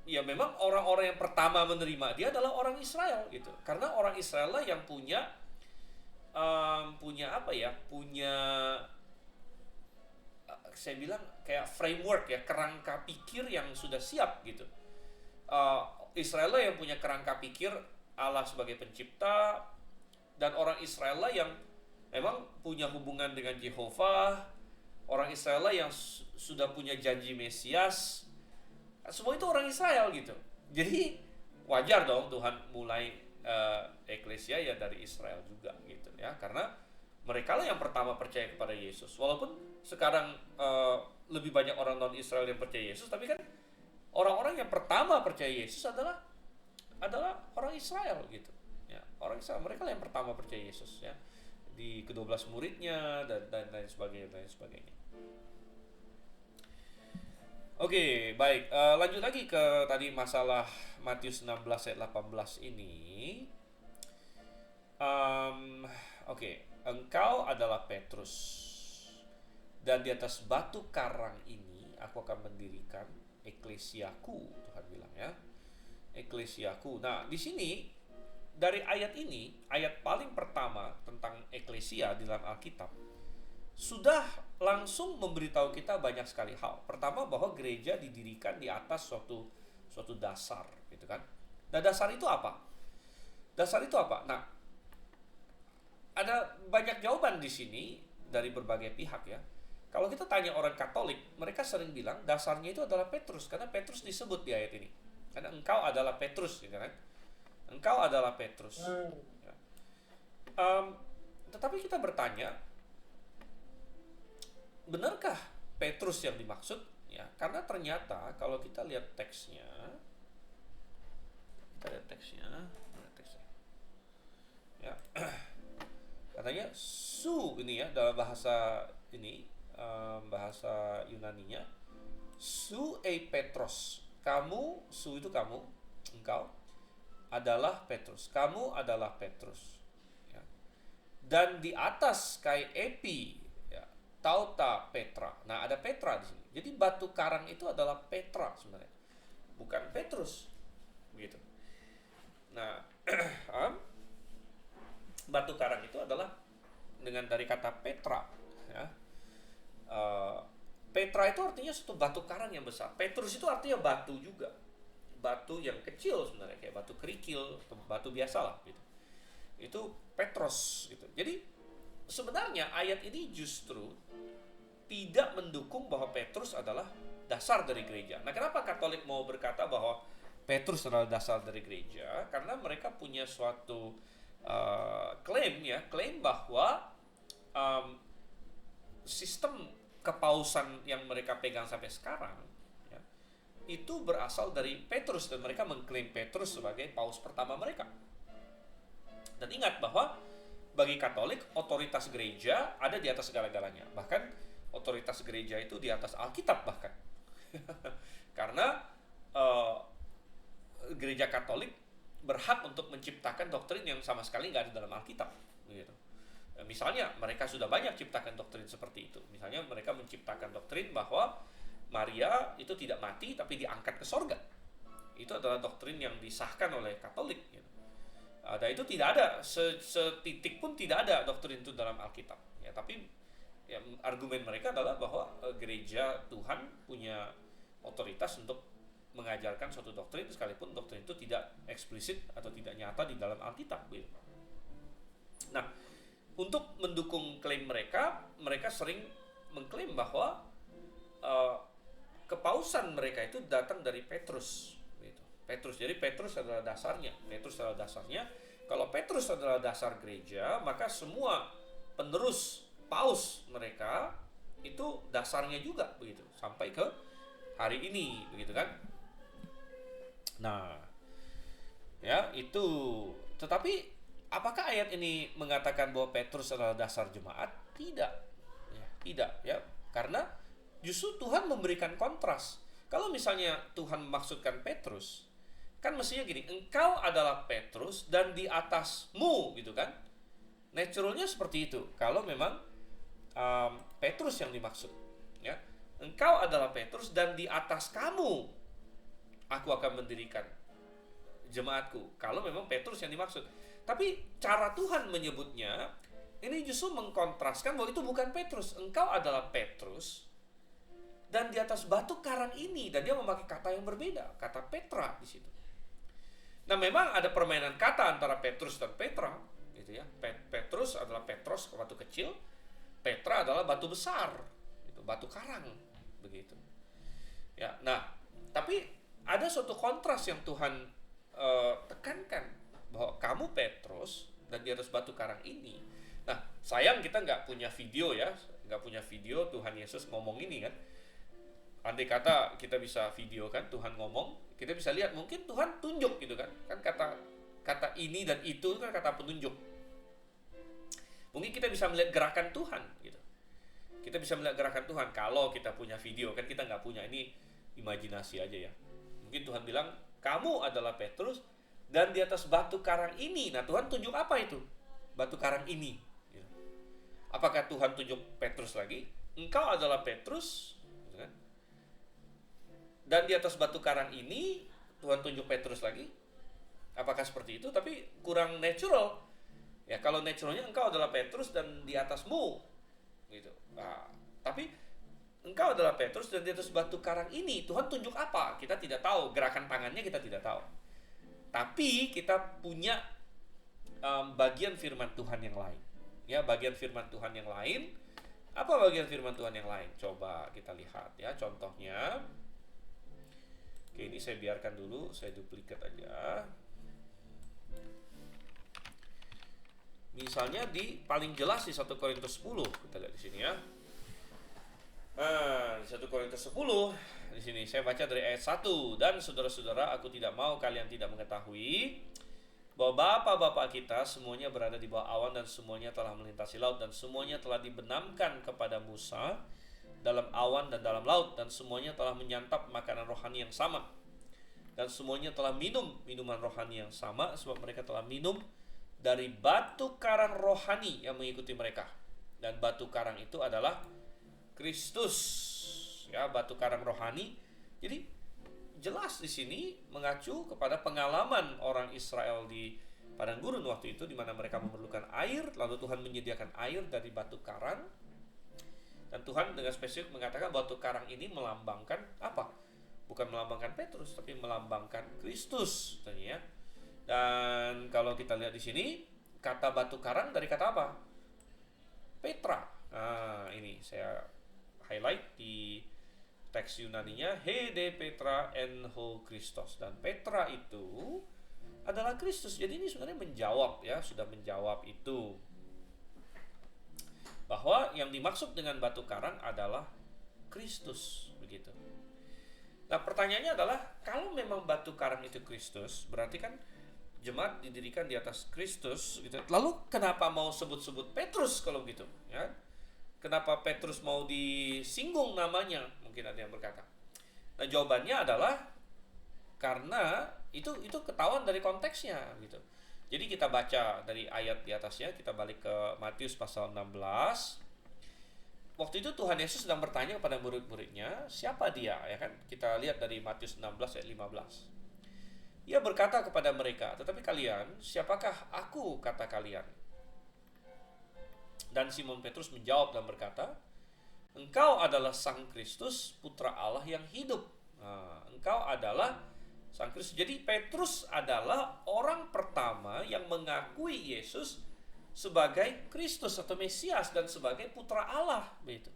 Speaker 1: ya memang orang-orang yang pertama menerima dia adalah orang Israel gitu, karena orang Israel lah yang punya saya bilang kayak framework ya, kerangka pikir yang sudah siap gitu. Israel lah yang punya kerangka pikir Allah sebagai pencipta, dan orang Israel lah yang memang punya hubungan dengan Jehovah. Orang Israel lah yang sudah punya janji Mesias. Semua itu orang Israel gitu. Jadi wajar dong Tuhan mulai eklesia ya dari Israel juga gitu ya, karena mereka lah yang pertama percaya kepada Yesus. Walaupun sekarang lebih banyak orang non Israel yang percaya Yesus, tapi kan orang-orang yang pertama percaya Yesus adalah orang Israel gitu ya. Orang Israel, mereka lah yang pertama percaya Yesus ya, di ke-12 muridnya dan lain sebagainya. Oke, baik. Lanjut lagi ke tadi masalah Matius 16 ayat 18 ini. Oke, engkau adalah Petrus, dan di atas batu karang ini aku akan mendirikan eklesiaku, Tuhan bilang ya. Eklesiaku. Nah, di sini dari ayat ini, ayat paling pertama tentang eklesia di dalam Alkitab, sudah langsung memberitahu kita banyak sekali hal. Pertama, bahwa gereja didirikan di atas suatu dasar, gitu kan. Nah, dasar itu apa? Nah, ada banyak jawaban di sini dari berbagai pihak ya. Kalau kita tanya orang Katolik, mereka sering bilang dasarnya itu adalah Petrus, karena Petrus disebut di ayat ini. Karena engkau adalah Petrus, gitu kan. Engkau adalah Petrus. Ya. Tetapi kita bertanya, benarkah Petrus yang dimaksud? Ya, karena ternyata kalau kita lihat teksnya, ya, katanya su ini ya, dalam bahasa ini, bahasa Yunaninya, su Petros. Kamu, su itu kamu, engkau adalah Petrus. Kamu adalah Petrus. Ya. Dan di atas kai epi, ya, tauta Petra. Nah, ada Petra di sini. Jadi batu karang itu adalah Petra sebenarnya, bukan Petrus, begitu. Nah, batu karang itu adalah dengan dari kata Petra. Ya. Petra itu artinya suatu batu karang yang besar. Petrus itu artinya batu juga. Batu yang kecil sebenarnya, kayak batu kerikil, batu biasa lah gitu. Itu Petros gitu. Jadi sebenarnya ayat ini justru tidak mendukung bahwa Petrus adalah dasar dari gereja. Nah, kenapa Katolik mau berkata bahwa Petrus adalah dasar dari gereja? Karena mereka punya suatu klaim bahwa sistem kepausan yang mereka pegang sampai sekarang ya, itu berasal dari Petrus, dan mereka mengklaim Petrus sebagai paus pertama mereka. Dan ingat bahwa bagi Katolik, otoritas gereja ada di atas segala-galanya. Bahkan otoritas gereja itu di atas Alkitab bahkan. Karena gereja Katolik berhak untuk menciptakan doktrin yang sama sekali nggak ada dalam Alkitab gitu. Misalnya mereka sudah banyak ciptakan doktrin seperti itu. Misalnya mereka menciptakan doktrin bahwa Maria itu tidak mati tapi diangkat ke sorga. Itu adalah doktrin yang disahkan oleh Katolik, gitu. Dan itu tidak ada, setitik pun tidak ada doktrin itu dalam Alkitab. Ya, tapi ya, argumen mereka adalah bahwa gereja Tuhan punya otoritas untuk mengajarkan suatu doktrin sekalipun doktrin itu tidak eksplisit atau tidak nyata di dalam Alkitab, gitu. Nah, untuk mendukung klaim mereka, mereka sering mengklaim bahwa kepausan mereka itu datang dari Petrus, gitu. Petrus, jadi Petrus adalah dasarnya. Petrus adalah dasarnya. Kalau Petrus adalah dasar gereja, maka semua penerus paus mereka itu dasarnya juga, begitu, sampai ke hari ini, begitu kan? Nah, ya itu. Tetapi apakah ayat ini mengatakan bahwa Petrus adalah dasar jemaat? Tidak, ya, tidak, ya, karena justru Tuhan memberikan kontras. Kalau misalnya Tuhan memaksudkan Petrus, kan mestinya gini, engkau adalah Petrus dan di atasmu, gitu kan? Naturalnya seperti itu. Kalau memang Petrus yang dimaksud, ya, engkau adalah Petrus dan di atas kamu aku akan mendirikan jemaatku. Kalau memang Petrus yang dimaksud. Tapi cara Tuhan menyebutnya ini justru mengkontraskan bahwa itu bukan Petrus. Engkau adalah Petrus dan di atas batu karang ini, dan dia memakai kata yang berbeda, kata Petra di situ. Nah, memang ada permainan kata antara Petrus dan Petra, gitu ya. Petrus adalah Petros, batu kecil. Petra adalah batu besar, gitu, batu karang, begitu. Ya, nah, tapi ada suatu kontras yang Tuhan tekankan bahwa kamu Petrus dan di atas batu karang ini. Nah, sayang kita nggak punya video, ya, nggak punya video Tuhan Yesus ngomong ini kan. Andai kata kita bisa video kan Tuhan ngomong, kita bisa lihat, mungkin Tuhan tunjuk, gitu kan. Kan kata ini dan itu kan kata penunjuk. Mungkin kita bisa melihat gerakan Tuhan, gitu. Kita bisa melihat gerakan Tuhan kalau kita punya video, kan kita nggak punya, ini imajinasi aja ya. Mungkin Tuhan bilang, kamu adalah Petrus dan di atas batu karang ini. Nah, Tuhan tunjuk apa itu? Batu karang ini. Apakah Tuhan tunjuk Petrus lagi? Engkau adalah Petrus, gitu kan? Dan di atas batu karang ini Tuhan tunjuk Petrus lagi. Apakah seperti itu? Tapi kurang natural. Ya, kalau naturalnya engkau adalah Petrus dan di atasmu, gitu. Nah, tapi engkau adalah Petrus dan di atas batu karang ini. Tuhan tunjuk apa? Kita tidak tahu. Gerakan tangannya kita tidak tahu. Tapi kita punya bagian firman Tuhan yang lain. Ya, bagian firman Tuhan yang lain. Apa bagian firman Tuhan yang lain? Coba kita lihat, ya. Contohnya, oke, ini saya biarkan dulu, saya duplikat aja. Misalnya di paling jelas di 1 Korintus 10, kita lihat di sini, ya. Di 1 Korintus 10, di sini saya baca dari ayat 1. Dan saudara-saudara, aku tidak mau kalian tidak mengetahui bahwa bapak-bapak kita semuanya berada di bawah awan dan semuanya telah melintasi laut dan semuanya telah dibenamkan kepada Musa dalam awan dan dalam laut dan semuanya telah menyantap makanan rohani yang sama dan semuanya telah minum minuman rohani yang sama sebab mereka telah minum dari batu karang rohani yang mengikuti mereka. Dan batu karang itu adalah Kristus, ya, batu karang rohani. Jadi jelas di sini mengacu kepada pengalaman orang Israel di padang gurun waktu itu, di mana mereka memerlukan air, lalu Tuhan menyediakan air dari batu karang. Dan Tuhan dengan spesifik mengatakan batu karang ini melambangkan apa? Bukan melambangkan Petrus, tapi melambangkan Kristus, ya. Dan kalau kita lihat di sini, kata batu karang dari kata apa? Petra. Nah, ini saya highlight di teks Yunaninya, Hede Petra en ho Christos. Dan Petra itu adalah Kristus. Jadi ini sebenarnya menjawab, ya, sudah menjawab itu. Bahwa yang dimaksud dengan batu karang adalah Kristus, begitu. Nah, pertanyaannya adalah, kalau memang batu karang itu Kristus, berarti kan jemaat didirikan di atas Kristus, gitu. Lalu kenapa mau sebut-sebut Petrus kalau gitu, ya? Kenapa Petrus mau disinggung namanya? Mungkin ada yang berkata. Nah, jawabannya adalah karena itu ketahuan dari konteksnya, gitu. Jadi kita baca dari ayat di atasnya, kita balik ke Matius pasal 16. Waktu itu Tuhan Yesus sedang bertanya kepada murid-muridnya, siapa dia? Ya kan? Kita lihat dari Matius 16 ayat 15. Ia berkata kepada mereka, tetapi kalian, siapakah aku kata kalian? Dan Simon Petrus menjawab dan berkata, engkau adalah Sang Kristus, putra Allah yang hidup. Nah, engkau adalah Sang Kristus. Jadi Petrus adalah orang pertama yang mengakui Yesus sebagai Kristus atau Mesias dan sebagai putra Allah. Begitu.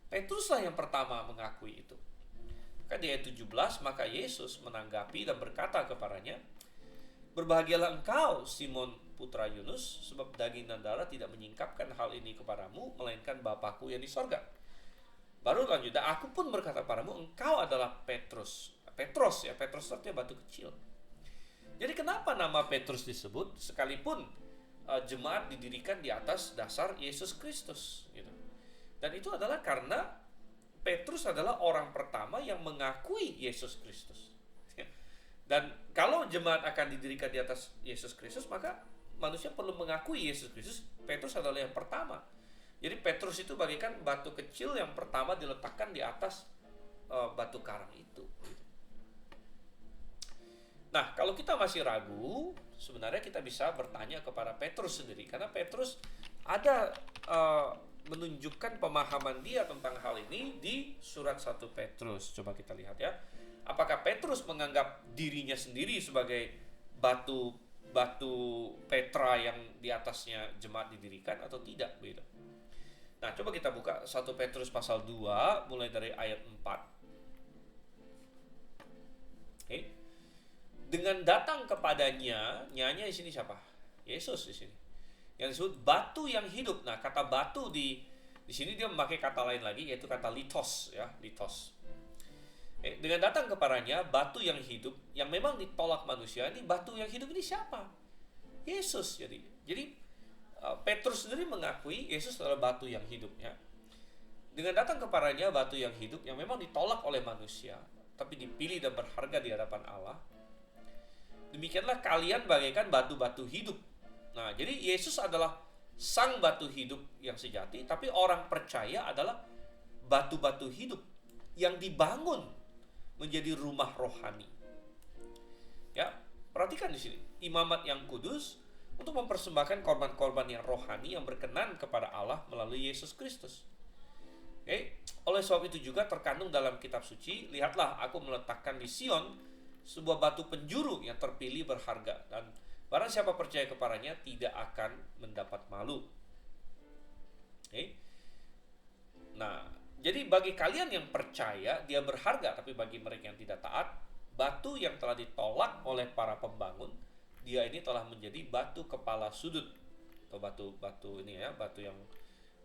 Speaker 1: Petruslah yang pertama mengakui itu. Maka di ayat 17, maka Yesus menanggapi dan berkata kepadanya, berbahagialah engkau Simon putra Yunus, sebab daging dan darah tidak menyingkapkan hal ini kepadamu, melainkan Bapakku yang di sorga. Baru lanjut, aku pun berkata padamu, engkau adalah Petrus. Petrus artinya batu kecil. Jadi kenapa nama Petrus disebut sekalipun jemaat didirikan di atas dasar Yesus Kristus gitu. Dan itu adalah karena Petrus adalah orang pertama yang mengakui Yesus Kristus. Dan kalau jemaat akan didirikan di atas Yesus Kristus, maka manusia perlu mengakui Yesus Kristus. Petrus adalah yang pertama. Jadi Petrus itu bagaikan batu kecil yang pertama diletakkan di atas batu karang itu. Nah, kalau kita masih ragu, sebenarnya kita bisa bertanya kepada Petrus sendiri, karena Petrus ada menunjukkan pemahaman dia tentang hal ini di surat 1 Petrus. Coba kita lihat ya. Apakah Petrus menganggap dirinya sendiri sebagai batu Petra yang di atasnya jemaat didirikan atau tidak? Beda. Nah, coba kita buka 1 Petrus pasal 2 mulai dari ayat 4. Oke. Dengan datang kepadanya, nyanya di sini siapa? Yesus di sini. Yang disebut batu yang hidup. Nah, kata batu di sini dia memakai kata lain lagi, yaitu kata litos ya, litos. Dengan datang kepadanya batu yang hidup yang memang ditolak manusia. Ini batu yang hidup ini siapa? Yesus. Jadi Petrus sendiri mengakui Yesus adalah batu yang hidup ya. Dengan datang kepadanya batu yang hidup yang memang ditolak oleh manusia, tapi dipilih dan berharga di hadapan Allah. Demikianlah kalian bagaikan batu-batu hidup. Nah, jadi Yesus adalah sang batu hidup yang sejati, tapi orang percaya adalah batu-batu hidup yang dibangun menjadi rumah rohani. Ya, perhatikan di sini, imamat yang kudus untuk mempersembahkan korban-korban yang rohani yang berkenan kepada Allah melalui Yesus Kristus. Oleh sebab itu juga terkandung dalam kitab suci, lihatlah aku meletakkan di Sion sebuah batu penjuru yang terpilih berharga, dan barang siapa percaya kepadanya tidak akan mendapat malu. Nah, jadi bagi kalian yang percaya dia berharga, tapi bagi mereka yang tidak taat, batu yang telah ditolak oleh para pembangun, dia ini telah menjadi batu kepala sudut, atau batu ini ya, batu yang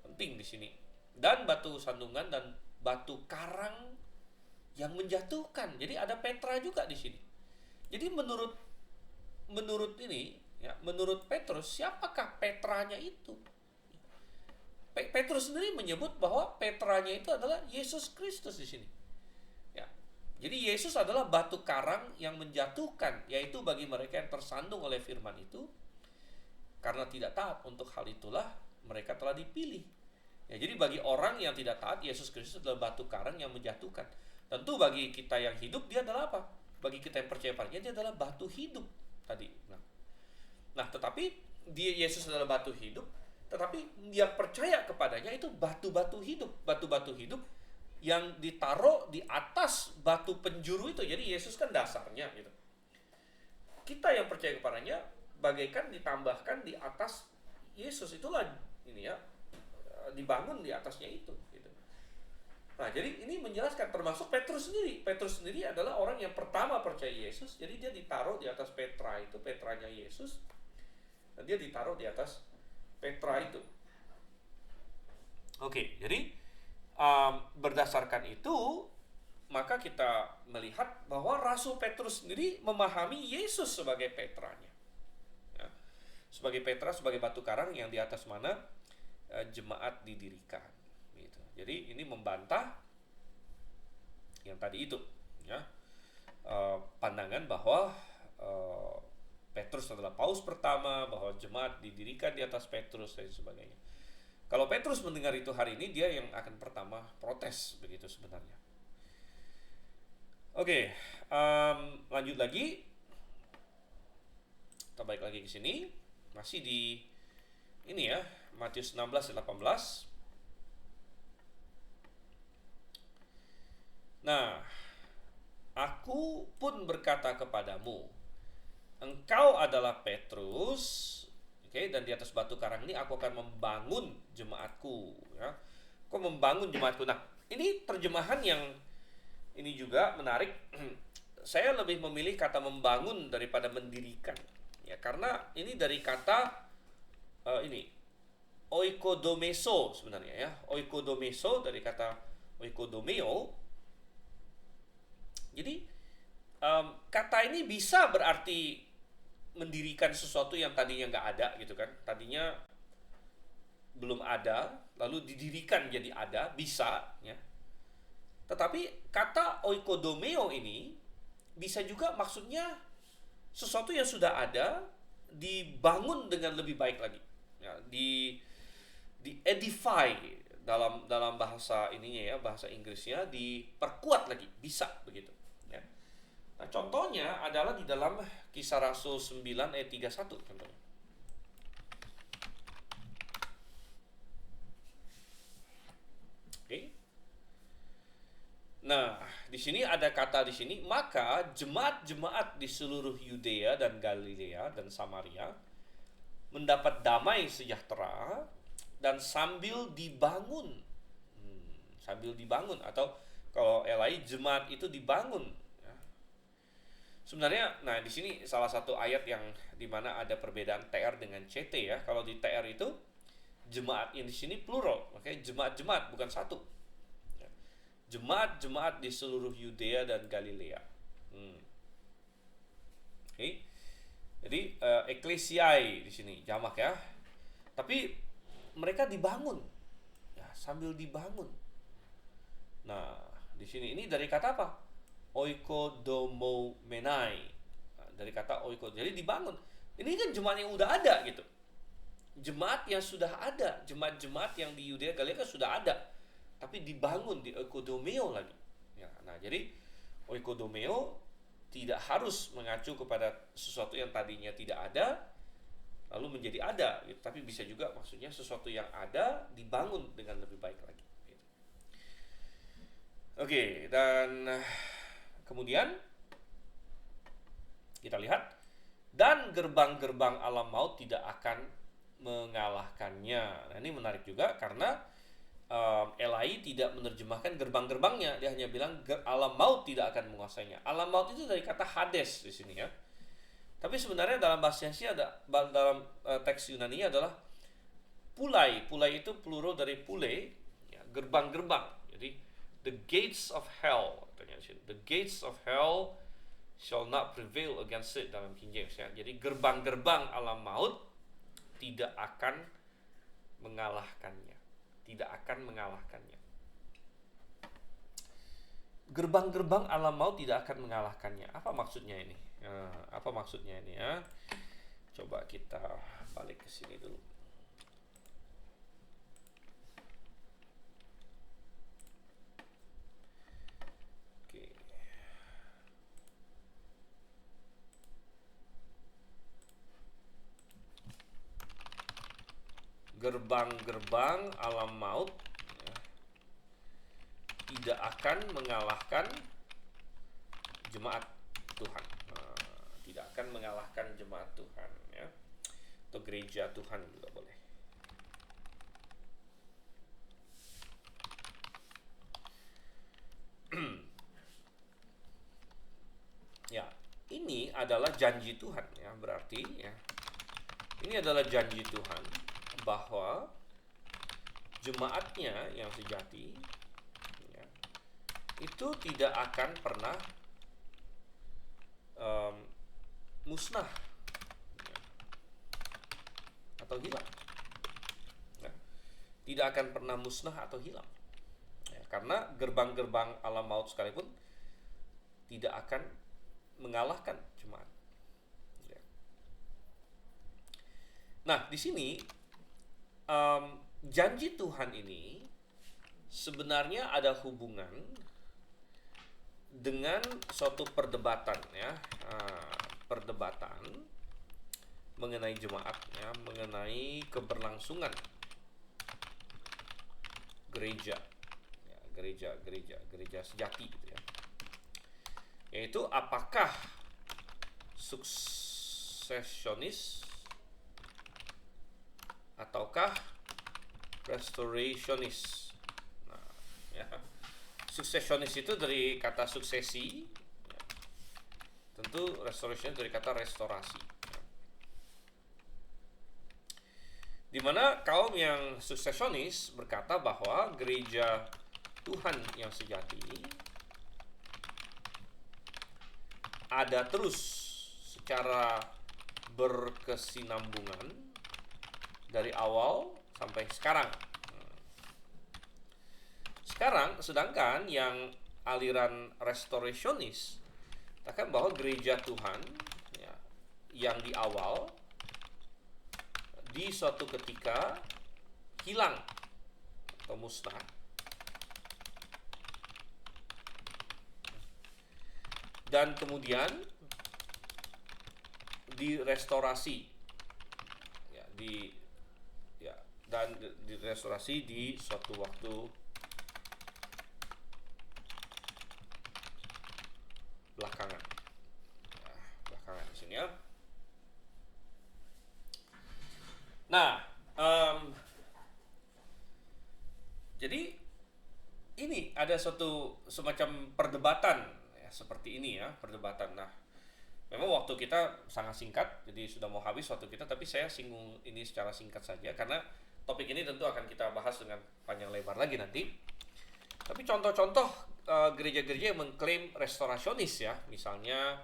Speaker 1: penting di sini, dan batu sandungan dan batu karang yang menjatuhkan. Jadi ada Petra juga di sini. Jadi menurut ini ya, menurut Petrus, siapakah Petranya itu? Petrus sendiri menyebut bahwa Petranya itu adalah Yesus Kristus di sini. Ya. Jadi Yesus adalah batu karang yang menjatuhkan, yaitu bagi mereka yang tersandung oleh firman itu, karena tidak taat. Untuk hal itulah mereka telah dipilih. Ya, jadi bagi orang yang tidak taat, Yesus Kristus adalah batu karang yang menjatuhkan. Tentu bagi kita yang hidup, dia adalah apa? Bagi kita yang percaya padanya, dia adalah batu hidup tadi. Nah, tetapi dia, Yesus adalah batu hidup, tetapi yang percaya kepadanya itu batu-batu hidup yang ditaruh di atas batu penjuru itu. Jadi Yesus kan dasarnya gitu. Kita yang percaya kepadanya bagaikan ditambahkan di atas Yesus, itulah ini ya, dibangun di atasnya itu gitu. Nah, jadi ini menjelaskan termasuk Petrus sendiri. Petrus sendiri adalah orang yang pertama percaya Yesus. Jadi dia ditaruh di atas Petra itu, Petranya Yesus. Dan dia ditaruh di atas Petra itu. Oke, jadi berdasarkan itu, maka kita melihat bahwa Rasul Petrus sendiri memahami Yesus sebagai Petranya. Ya, sebagai Petra, sebagai batu karang yang di atas mana jemaat didirikan. Jadi ini membantah yang tadi itu ya, pandangan bahwa Petrus adalah paus pertama, bahwa jemaat didirikan di atas Petrus dan sebagainya. Kalau Petrus mendengar itu hari ini, dia yang akan pertama protes begitu sebenarnya. Oke, lanjut lagi. Kita balik lagi ke sini. Masih di ini ya, Matius 16 dan 18. Nah, aku pun berkata kepadamu, engkau adalah Petrus, oke, dan di atas batu karang ini aku akan membangun jemaatku, ya. Aku membangun jemaatku. Nah, ini terjemahan yang ini juga menarik. Saya lebih memilih kata membangun daripada mendirikan, ya, karena ini dari kata ini oikodomeso sebenarnya, ya. Oikodomeso dari kata oikodomeo. Jadi kata ini bisa berarti mendirikan sesuatu yang tadinya nggak ada gitu kan, tadinya belum ada lalu didirikan jadi ada, bisa ya. Tetapi kata oikodomeo ini bisa juga maksudnya sesuatu yang sudah ada dibangun dengan lebih baik lagi, ya, di edify dalam bahasa ininya ya, bahasa Inggrisnya, diperkuat lagi, bisa begitu. Nah, contohnya adalah di dalam Kisah Rasul 9 ayat 31 contohnya. Oke. Nah, di sini ada kata di sini, maka jemaat-jemaat di seluruh Yudea dan Galilea dan Samaria mendapat damai sejahtera dan sambil dibangun. Sambil dibangun, atau kalau LAI jemaat itu dibangun. Sebenarnya, nah di sini salah satu ayat yang dimana ada perbedaan TR dengan CT ya. Kalau di TR itu jemaat yang di sini plural, oke, jemaat-jemaat bukan satu. Jemaat-jemaat di seluruh Yudea dan Galilea. Oke. Jadi eklesiai di sini jamak ya. Tapi mereka dibangun, ya, sambil dibangun. Nah di sini ini dari kata apa? Oikodomenai, dari kata oiko, jadi dibangun. Ini kan jemaat yang udah ada gitu, jemaat yang sudah ada, jemaat-jemaat yang di Yudea Galilea kan sudah ada, tapi dibangun di oikodomeo lagi ya. Nah jadi oikodomeo tidak harus mengacu kepada sesuatu yang tadinya tidak ada lalu menjadi ada gitu, tapi bisa juga maksudnya sesuatu yang ada dibangun dengan lebih baik lagi gitu. Oke, dan kemudian kita lihat, dan gerbang-gerbang alam maut tidak akan mengalahkannya. Nah ini menarik juga karena LAI tidak menerjemahkan gerbang-gerbangnya, dia hanya bilang alam maut tidak akan menguasainya. Alam maut itu dari kata Hades di sini ya. Tapi sebenarnya dalam bahasa Indonesia dalam teks Yunani adalah pulai. Pulai itu plural dari pule, ya, gerbang-gerbang. Jadi the gates of hell, the gates of hell shall not prevail against it dalam King James ya. Jadi gerbang-gerbang alam maut tidak akan mengalahkannya. Tidak akan mengalahkannya. Gerbang-gerbang alam maut tidak akan mengalahkannya. Apa maksudnya ini? Apa maksudnya ini ya? Coba kita balik ke sini dulu. Gerbang-gerbang alam maut ya, tidak akan mengalahkan jemaat Tuhan. Tidak akan mengalahkan jemaat Tuhan ya, atau gereja Tuhan juga boleh. Ya, ini adalah janji Tuhan ya, berarti ya, ini adalah janji Tuhan bahwa jemaatnya yang sejati ya, itu tidak akan pernah musnah ya, atau hilang ya. Tidak akan pernah musnah atau hilang ya, karena gerbang-gerbang alam maut sekalipun tidak akan mengalahkan jemaat ya. Nah, di sini janji Tuhan ini sebenarnya ada hubungan dengan suatu perdebatan ya, perdebatan mengenai jemaat ya, mengenai keberlangsungan gereja ya, gereja sejati gitu ya. Yaitu apakah suksesionis ataukah restorationis. Nah, ya. Suksesionis itu dari kata suksesi, ya. Tentu restoration dari kata restorasi. Ya. Di mana kaum yang suksesionis berkata bahwa gereja Tuhan yang sejati ada terus secara berkesinambungan dari awal sampai sekarang. Sedangkan yang aliran restorationis katakan bahwa gereja Tuhan ya, yang di awal di suatu ketika hilang atau musnah, dan kemudian direstorasi ya, dan direstorasi di suatu waktu belakangan. Belakangan di sini ya. Nah, jadi ini ada suatu semacam perdebatan ya, seperti ini ya, perdebatan. Nah, memang waktu kita sangat singkat, jadi sudah mau habis waktu kita, tapi saya singgung ini secara singkat saja karena topik ini tentu akan kita bahas dengan panjang lebar lagi nanti. Tapi contoh-contoh gereja-gereja yang mengklaim restorasionis ya, misalnya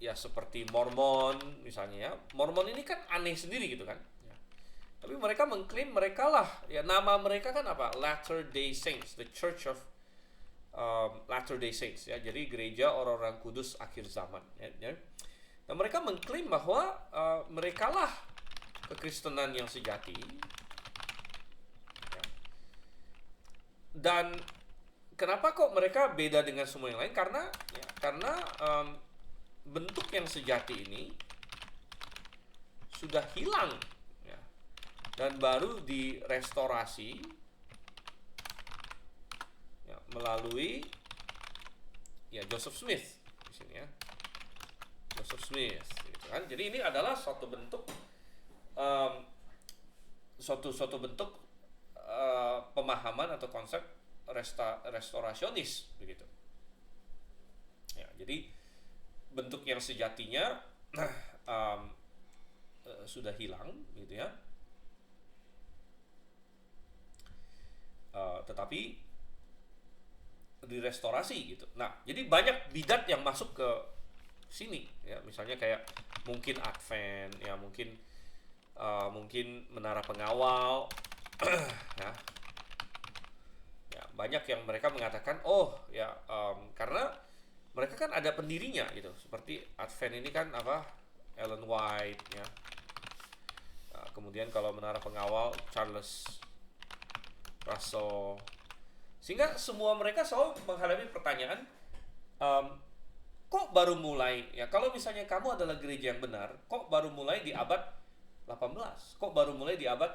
Speaker 1: ya seperti Mormon misalnya ya. Mormon ini kan aneh sendiri gitu kan. Ya. Tapi mereka mengklaim mereka lah, ya nama mereka kan apa? Latter-day Saints, the Church of Latter-day Saints ya. Jadi gereja orang-orang kudus akhir zaman ya. Nah, mereka mengklaim bahwa mereka lah kekristenan yang sejati. Ya. Dan kenapa kok mereka beda dengan semua yang lain? Karena bentuk yang sejati ini sudah hilang ya, dan baru direstorasi ya, melalui ya Joseph Smith di sini ya, Joseph Smith gitu kan. Jadi ini adalah suatu bentuk suatu bentuk pemahaman atau konsep restorasionis begitu ya. Jadi bentuk yang sejatinya sudah hilang gitu ya, tetapi direstorasi gitu. Nah, jadi banyak bidat yang masuk ke sini ya, misalnya kayak mungkin Advent ya, mungkin menara pengawal ya. Ya, banyak yang mereka mengatakan karena mereka kan ada pendirinya gitu, seperti Advent ini kan apa, Ellen White ya. Nah, kemudian kalau menara pengawal Charles Russell, sehingga semua mereka selalu menghadapi pertanyaan, kok baru mulai ya, kalau misalnya kamu adalah gereja yang benar, kok baru mulai di abad 18, kok baru mulai di abad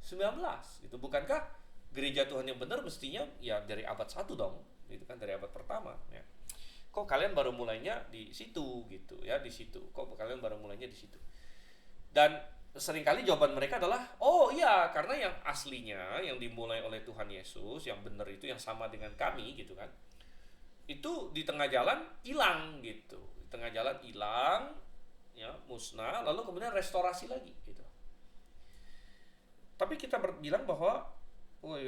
Speaker 1: 19 gitu, bukankah gereja Tuhan yang benar mestinya ya dari abad 1 dong gitu kan, dari abad pertama ya. Kok kalian baru mulainya di situ gitu ya, di situ. Kok kalian baru mulainya di situ? Dan seringkali jawaban mereka adalah, oh iya, karena yang aslinya yang dimulai oleh Tuhan Yesus, yang benar itu yang sama dengan kami gitu kan. Itu di tengah jalan hilang gitu. Di tengah jalan hilang ya, musnah, lalu kemudian restorasi lagi gitu. Tapi kita bilang bahwa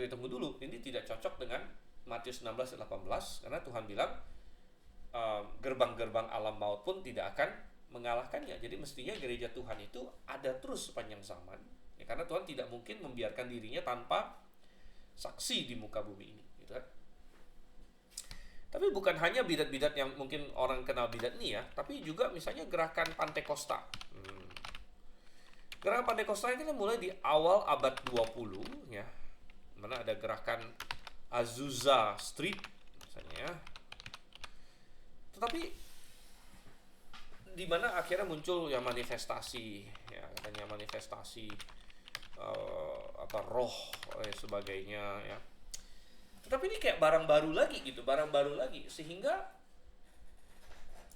Speaker 1: tunggu dulu, ini tidak cocok dengan Matius 16-18 karena Tuhan bilang gerbang-gerbang alam maut pun tidak akan mengalahkannya. Jadi mestinya gereja Tuhan itu ada terus sepanjang zaman ya, karena Tuhan tidak mungkin membiarkan dirinya tanpa saksi di muka bumi ini gitu kan. Tapi bukan hanya bidat-bidat yang mungkin orang kenal bidat ini ya, tapi juga misalnya gerakan Pantekosta. Gerakan Pantekosta ini kan mulai di awal abad 20 ya. Mana ada gerakan Azusa Street misalnya ya. Tetapi di mana akhirnya muncul yang manifestasi ya, katanya manifestasi roh sebagainya ya. Tetapi ini kayak barang baru lagi gitu, barang baru lagi, sehingga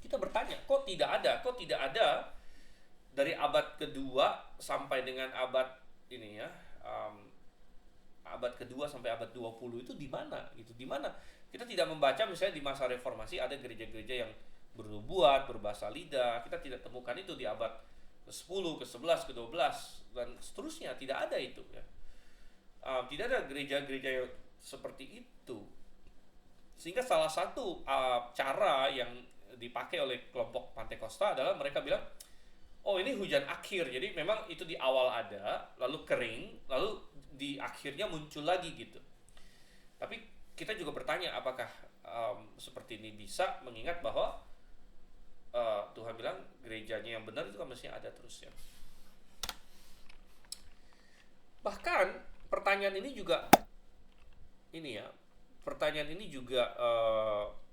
Speaker 1: kita bertanya, kok tidak ada dari abad kedua sampai dengan abad ini ya, abad kedua sampai abad 20 itu di mana gitu, di mana kita tidak membaca misalnya di masa reformasi ada gereja-gereja yang bernubuat, berbahasa lidah, kita tidak temukan itu di abad ke-10, ke-11, ke-12 dan seterusnya, tidak ada itu ya. Tidak ada gereja-gereja yang seperti itu. Sehingga salah satu cara yang dipakai oleh kelompok Pantekosta adalah mereka bilang, oh ini hujan akhir, jadi memang itu di awal ada, lalu kering, lalu di akhirnya muncul lagi gitu. Tapi kita juga bertanya apakah seperti ini bisa, mengingat bahwa Tuhan bilang gerejanya yang benar itu kan mestinya ada terus ya. Bahkan pertanyaan ini juga ini ya, pertanyaan ini juga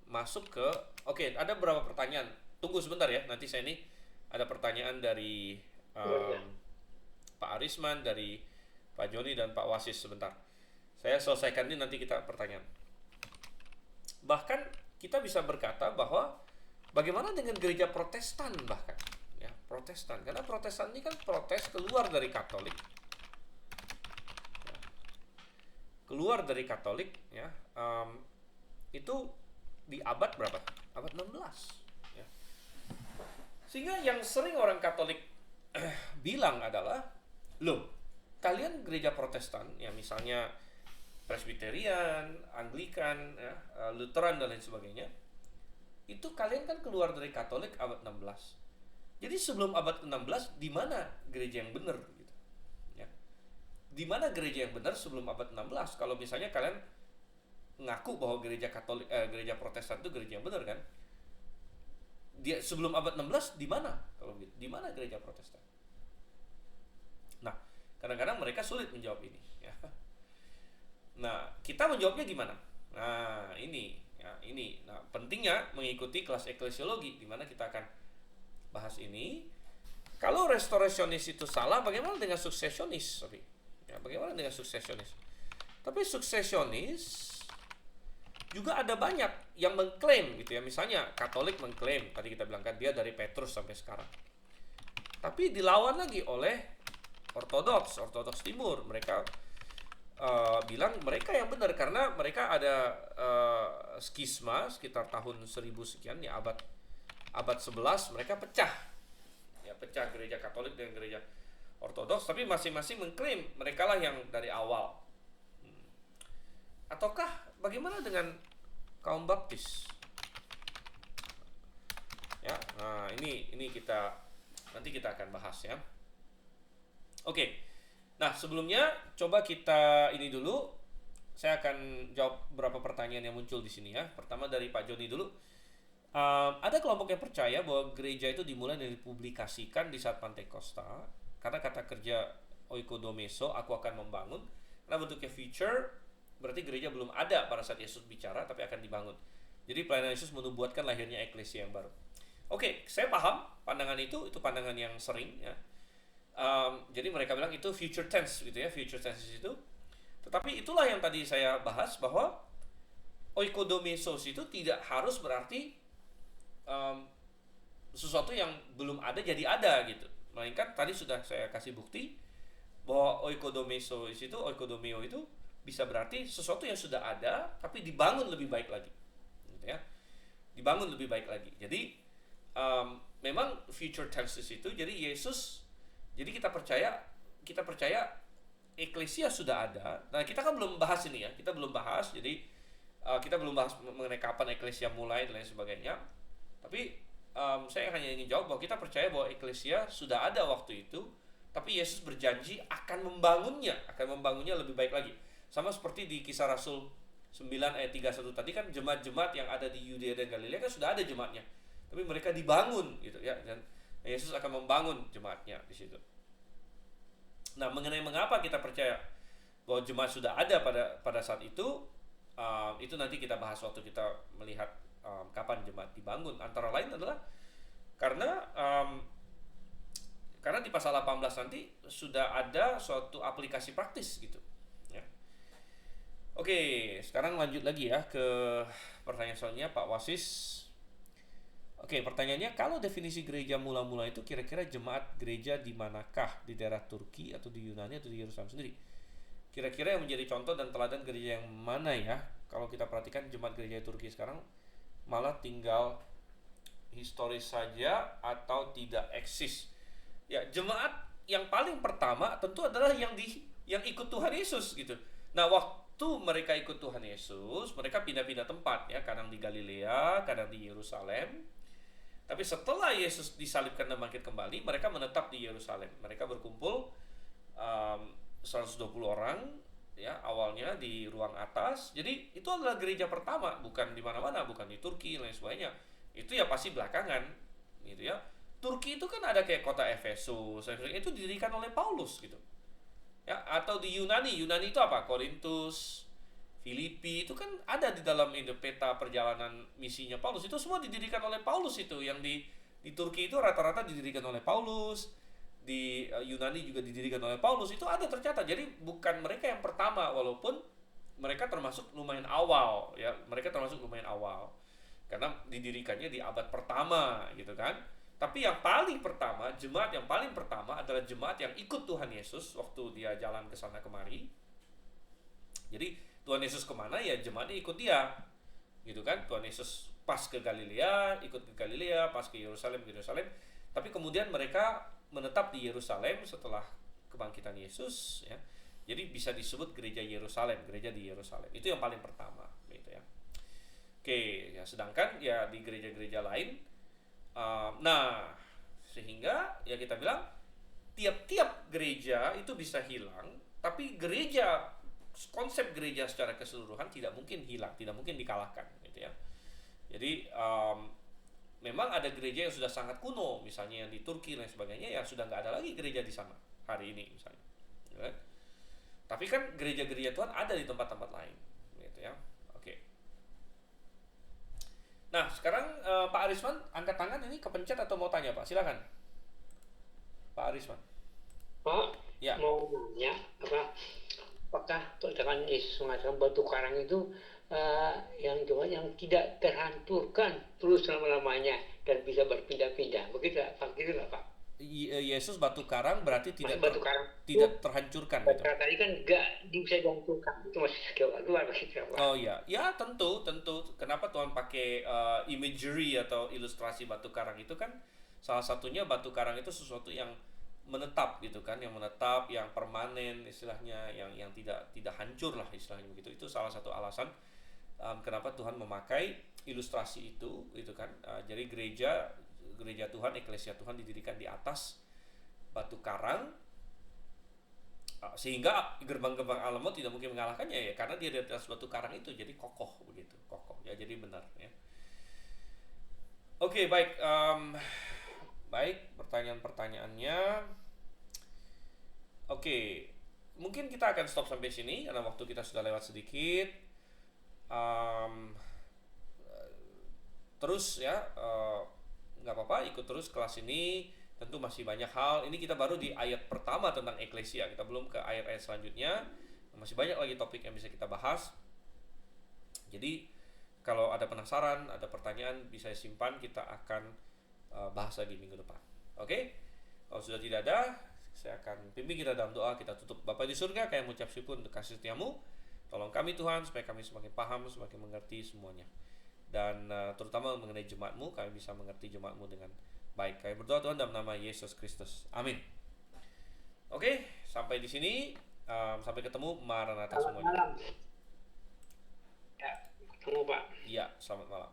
Speaker 1: masuk ke, oke, ada beberapa pertanyaan. Tunggu sebentar ya, nanti saya ini ada pertanyaan dari Pak Arisman, dari Pak Joni dan Pak Wasis sebentar. Saya selesaikan ini, nanti kita pertanyaan. Bahkan kita bisa berkata bahwa bagaimana dengan gereja Protestan bahkan ya, Protestan, karena Protestan ini kan protes keluar dari Katolik. Keluar dari Katolik ya, itu di abad berapa? Abad 16 ya. Sehingga yang sering orang Katolik bilang adalah, loh, kalian gereja Protestan ya, misalnya Presbyterian, Anglikan ya, Lutheran dan lain sebagainya, itu kalian kan keluar dari Katolik abad 16. Jadi sebelum abad 16 di mana gereja yang benar? Di mana gereja yang benar sebelum abad 16? Kalau misalnya kalian ngaku bahwa gereja Katolik, gereja Protestan itu gereja yang benar kan? Dia sebelum abad 16 di mana? Kalau gitu, di mana gereja Protestan? Nah, kadang-kadang mereka sulit menjawab ini. Ya. Nah, kita menjawabnya gimana? Nah, ini. Nah, pentingnya mengikuti kelas eklesiologi, di mana kita akan bahas ini. Kalau restorasionis itu salah, bagaimana dengan suksesionis? Ya, bagaimana dengan suksesionis? Tapi suksesionis juga ada banyak yang mengklaim gitu ya. Misalnya Katolik mengklaim, tadi kita bilang kan dia dari Petrus sampai sekarang. Tapi dilawan lagi oleh Ortodoks Timur. Mereka bilang mereka yang benar karena mereka ada skisma sekitar tahun 1000 sekian ya, abad 11 mereka pecah. Ya, pecah gereja Katolik dengan gereja Ortodoks, tapi masing-masing mengklaim mereka lah yang dari awal. Ataukah bagaimana dengan kaum Baptis? Ya, nah ini nanti kita akan bahas ya. Oke. Nah, sebelumnya coba kita ini dulu. Saya akan jawab beberapa pertanyaan yang muncul di sini ya. Pertama dari Pak Joni dulu. Ada kelompok yang percaya bahwa gereja itu dimulai dan dipublikasikan di saat Pantekosta. Karena kata kerja oikodomeso, aku akan membangun, karena bentuknya future, berarti gereja belum ada pada saat Yesus bicara, tapi akan dibangun. Jadi pelayanan Yesus menubuatkan lahirnya eklesia yang baru. Oke, saya paham pandangan itu pandangan yang sering ya. Jadi mereka bilang itu future tense gitu ya, future tense itu. Tetapi itulah yang tadi saya bahas, bahwa oikodomesos itu tidak harus berarti sesuatu yang belum ada jadi ada gitu. Melainkan tadi sudah saya kasih bukti bahwa oikodomeo itu bisa berarti sesuatu yang sudah ada tapi dibangun lebih baik lagi, gitu ya, dibangun lebih baik lagi. Jadi memang future tenses itu. Jadi Yesus, jadi kita percaya eklesia sudah ada. Nah, kita kan belum bahas ini ya, kita belum bahas. Jadi kita belum bahas mengenai kapan eklesia mulai dan lain sebagainya. Tapi saya hanya ingin jawab bahwa kita percaya bahwa eklesia sudah ada waktu itu, tapi Yesus berjanji akan membangunnya lebih baik lagi. Sama seperti di Kisah Rasul 9 ayat 31 tadi kan jemaat-jemaat yang ada di Yudea dan Galilea kan sudah ada jemaatnya. Tapi mereka dibangun gitu ya, dan Yesus akan membangun jemaatnya di situ. Nah, mengenai mengapa kita percaya bahwa jemaat sudah ada pada saat itu nanti kita bahas waktu kita melihat kapan jemaat dibangun. Antara lain adalah karena karena di pasal 18 nanti sudah ada suatu aplikasi praktis gitu. Ya. Oke, sekarang lanjut lagi ya ke pertanyaan selanjutnya Pak Wasis. Oke, pertanyaannya, kalau definisi gereja mula-mula itu kira-kira jemaat gereja di manakah? Di daerah Turki atau di Yunani atau di Yerusalem sendiri? Kira-kira yang menjadi contoh dan teladan gereja yang mana ya? Kalau kita perhatikan jemaat gereja Turki sekarang malah tinggal historis saja atau tidak eksis. Ya, jemaat yang paling pertama tentu adalah yang ikut Tuhan Yesus gitu. Nah, waktu mereka ikut Tuhan Yesus, mereka pindah-pindah tempat ya, kadang di Galilea, kadang di Yerusalem. Tapi setelah Yesus disalibkan dan bangkit kembali, mereka menetap di Yerusalem. Mereka berkumpul 120 orang ya, awalnya di ruang atas. Jadi itu adalah gereja pertama, bukan di mana-mana, bukan di Turki dan lain sebagainya. Itu ya pasti belakangan gitu ya. Turki itu kan ada kayak kota Efesus, itu didirikan oleh Paulus gitu. Ya, atau di Yunani itu apa? Korintus, Filipi, itu kan ada di dalam peta perjalanan misinya Paulus. Itu semua didirikan oleh Paulus itu. Yang di Turki itu rata-rata didirikan oleh Paulus. Di Yunani juga didirikan oleh Paulus. Itu ada tercatat. Jadi bukan mereka yang pertama, walaupun mereka termasuk lumayan awal ya. Mereka termasuk lumayan awal. Karena didirikannya di abad pertama gitu kan. Tapi yang paling pertama, jemaat yang paling pertama adalah jemaat yang ikut Tuhan Yesus waktu dia jalan ke sana kemari. Jadi Tuhan Yesus kemana ya jemaatnya ikut dia, gitu kan? Tuhan Yesus pas ke Galilea, ikut ke Galilea, pas ke Yerusalem, Tapi kemudian mereka menetap di Yerusalem setelah kebangkitan Yesus, ya. Jadi bisa disebut gereja Yerusalem, gereja di Yerusalem. Itu yang paling pertama, gitu ya. Oke, ya sedangkan ya di gereja-gereja lain. Nah, sehingga ya kita bilang tiap-tiap gereja itu bisa hilang, tapi konsep gereja secara keseluruhan tidak mungkin hilang, tidak mungkin dikalahkan, gitu ya. Jadi memang ada gereja yang sudah sangat kuno, misalnya yang di Turki dan sebagainya, ya sudah nggak ada lagi gereja di sana hari ini, misalnya. Gitu kan? Tapi kan gereja-gereja Tuhan ada di tempat-tempat lain, gitu ya. Nah, sekarang Pak Arisman angkat tangan, ini kepencet atau mau tanya Pak? Silakan, Pak Arisman.
Speaker 2: Pak,
Speaker 1: Ya.
Speaker 2: mau nanya apakah dengan Yesus mengatakan batu karang itu yang tidak terhancurkan terus selama-lamanya dan bisa berpindah-pindah, begitu nggak Pak?
Speaker 1: Yesus batu karang berarti tidak terhancurkan
Speaker 2: gitu. Tadi kan nggak bisa dihancurkan, itu masih keluar begitu Pak.
Speaker 1: Oh ya, ya tentu. Kenapa Tuhan pakai imagery atau ilustrasi batu karang itu kan salah satunya batu karang itu sesuatu yang menetap gitu kan, yang permanen istilahnya, yang tidak hancur lah istilahnya begitu. Itu salah satu alasan kenapa Tuhan memakai ilustrasi itu gitu kan. Jadi gereja Tuhan, eklesia Tuhan didirikan di atas batu karang, sehingga gerbang-gerbang alam maut tidak mungkin mengalahkannya ya, karena dia di atas batu karang itu, jadi kokoh begitu, kokoh ya, jadi benar ya. Oke, baik, baik pertanyaan-pertanyaannya. Oke, mungkin kita akan stop sampai sini karena waktu kita sudah lewat sedikit. Terus ya, nggak apa-apa, ikut terus kelas ini. Tentu masih banyak hal. Ini kita baru di ayat pertama tentang eklesia. Kita belum ke ayat-ayat selanjutnya. Masih banyak lagi topik yang bisa kita bahas. Jadi kalau ada penasaran, ada pertanyaan, bisa simpan. Kita akan bahas lagi minggu depan. Oke? Kalau sudah tidak ada, saya akan pimpin kita dalam doa. Kita tutup. Bapa di surga, kami mengucap syukur untuk kasih setiamu. Tolong kami Tuhan, supaya kami semakin paham, semakin mengerti semuanya. Dan terutama mengenai jemaatmu, kami bisa mengerti jemaatmu dengan baik. Kami berdoa Tuhan dalam nama Yesus Kristus. Amin. Oke, sampai di sini. Sampai ketemu. Maranatha semuanya.
Speaker 2: Malam. Ya, ketemu Pak.
Speaker 1: Iya, selamat malam.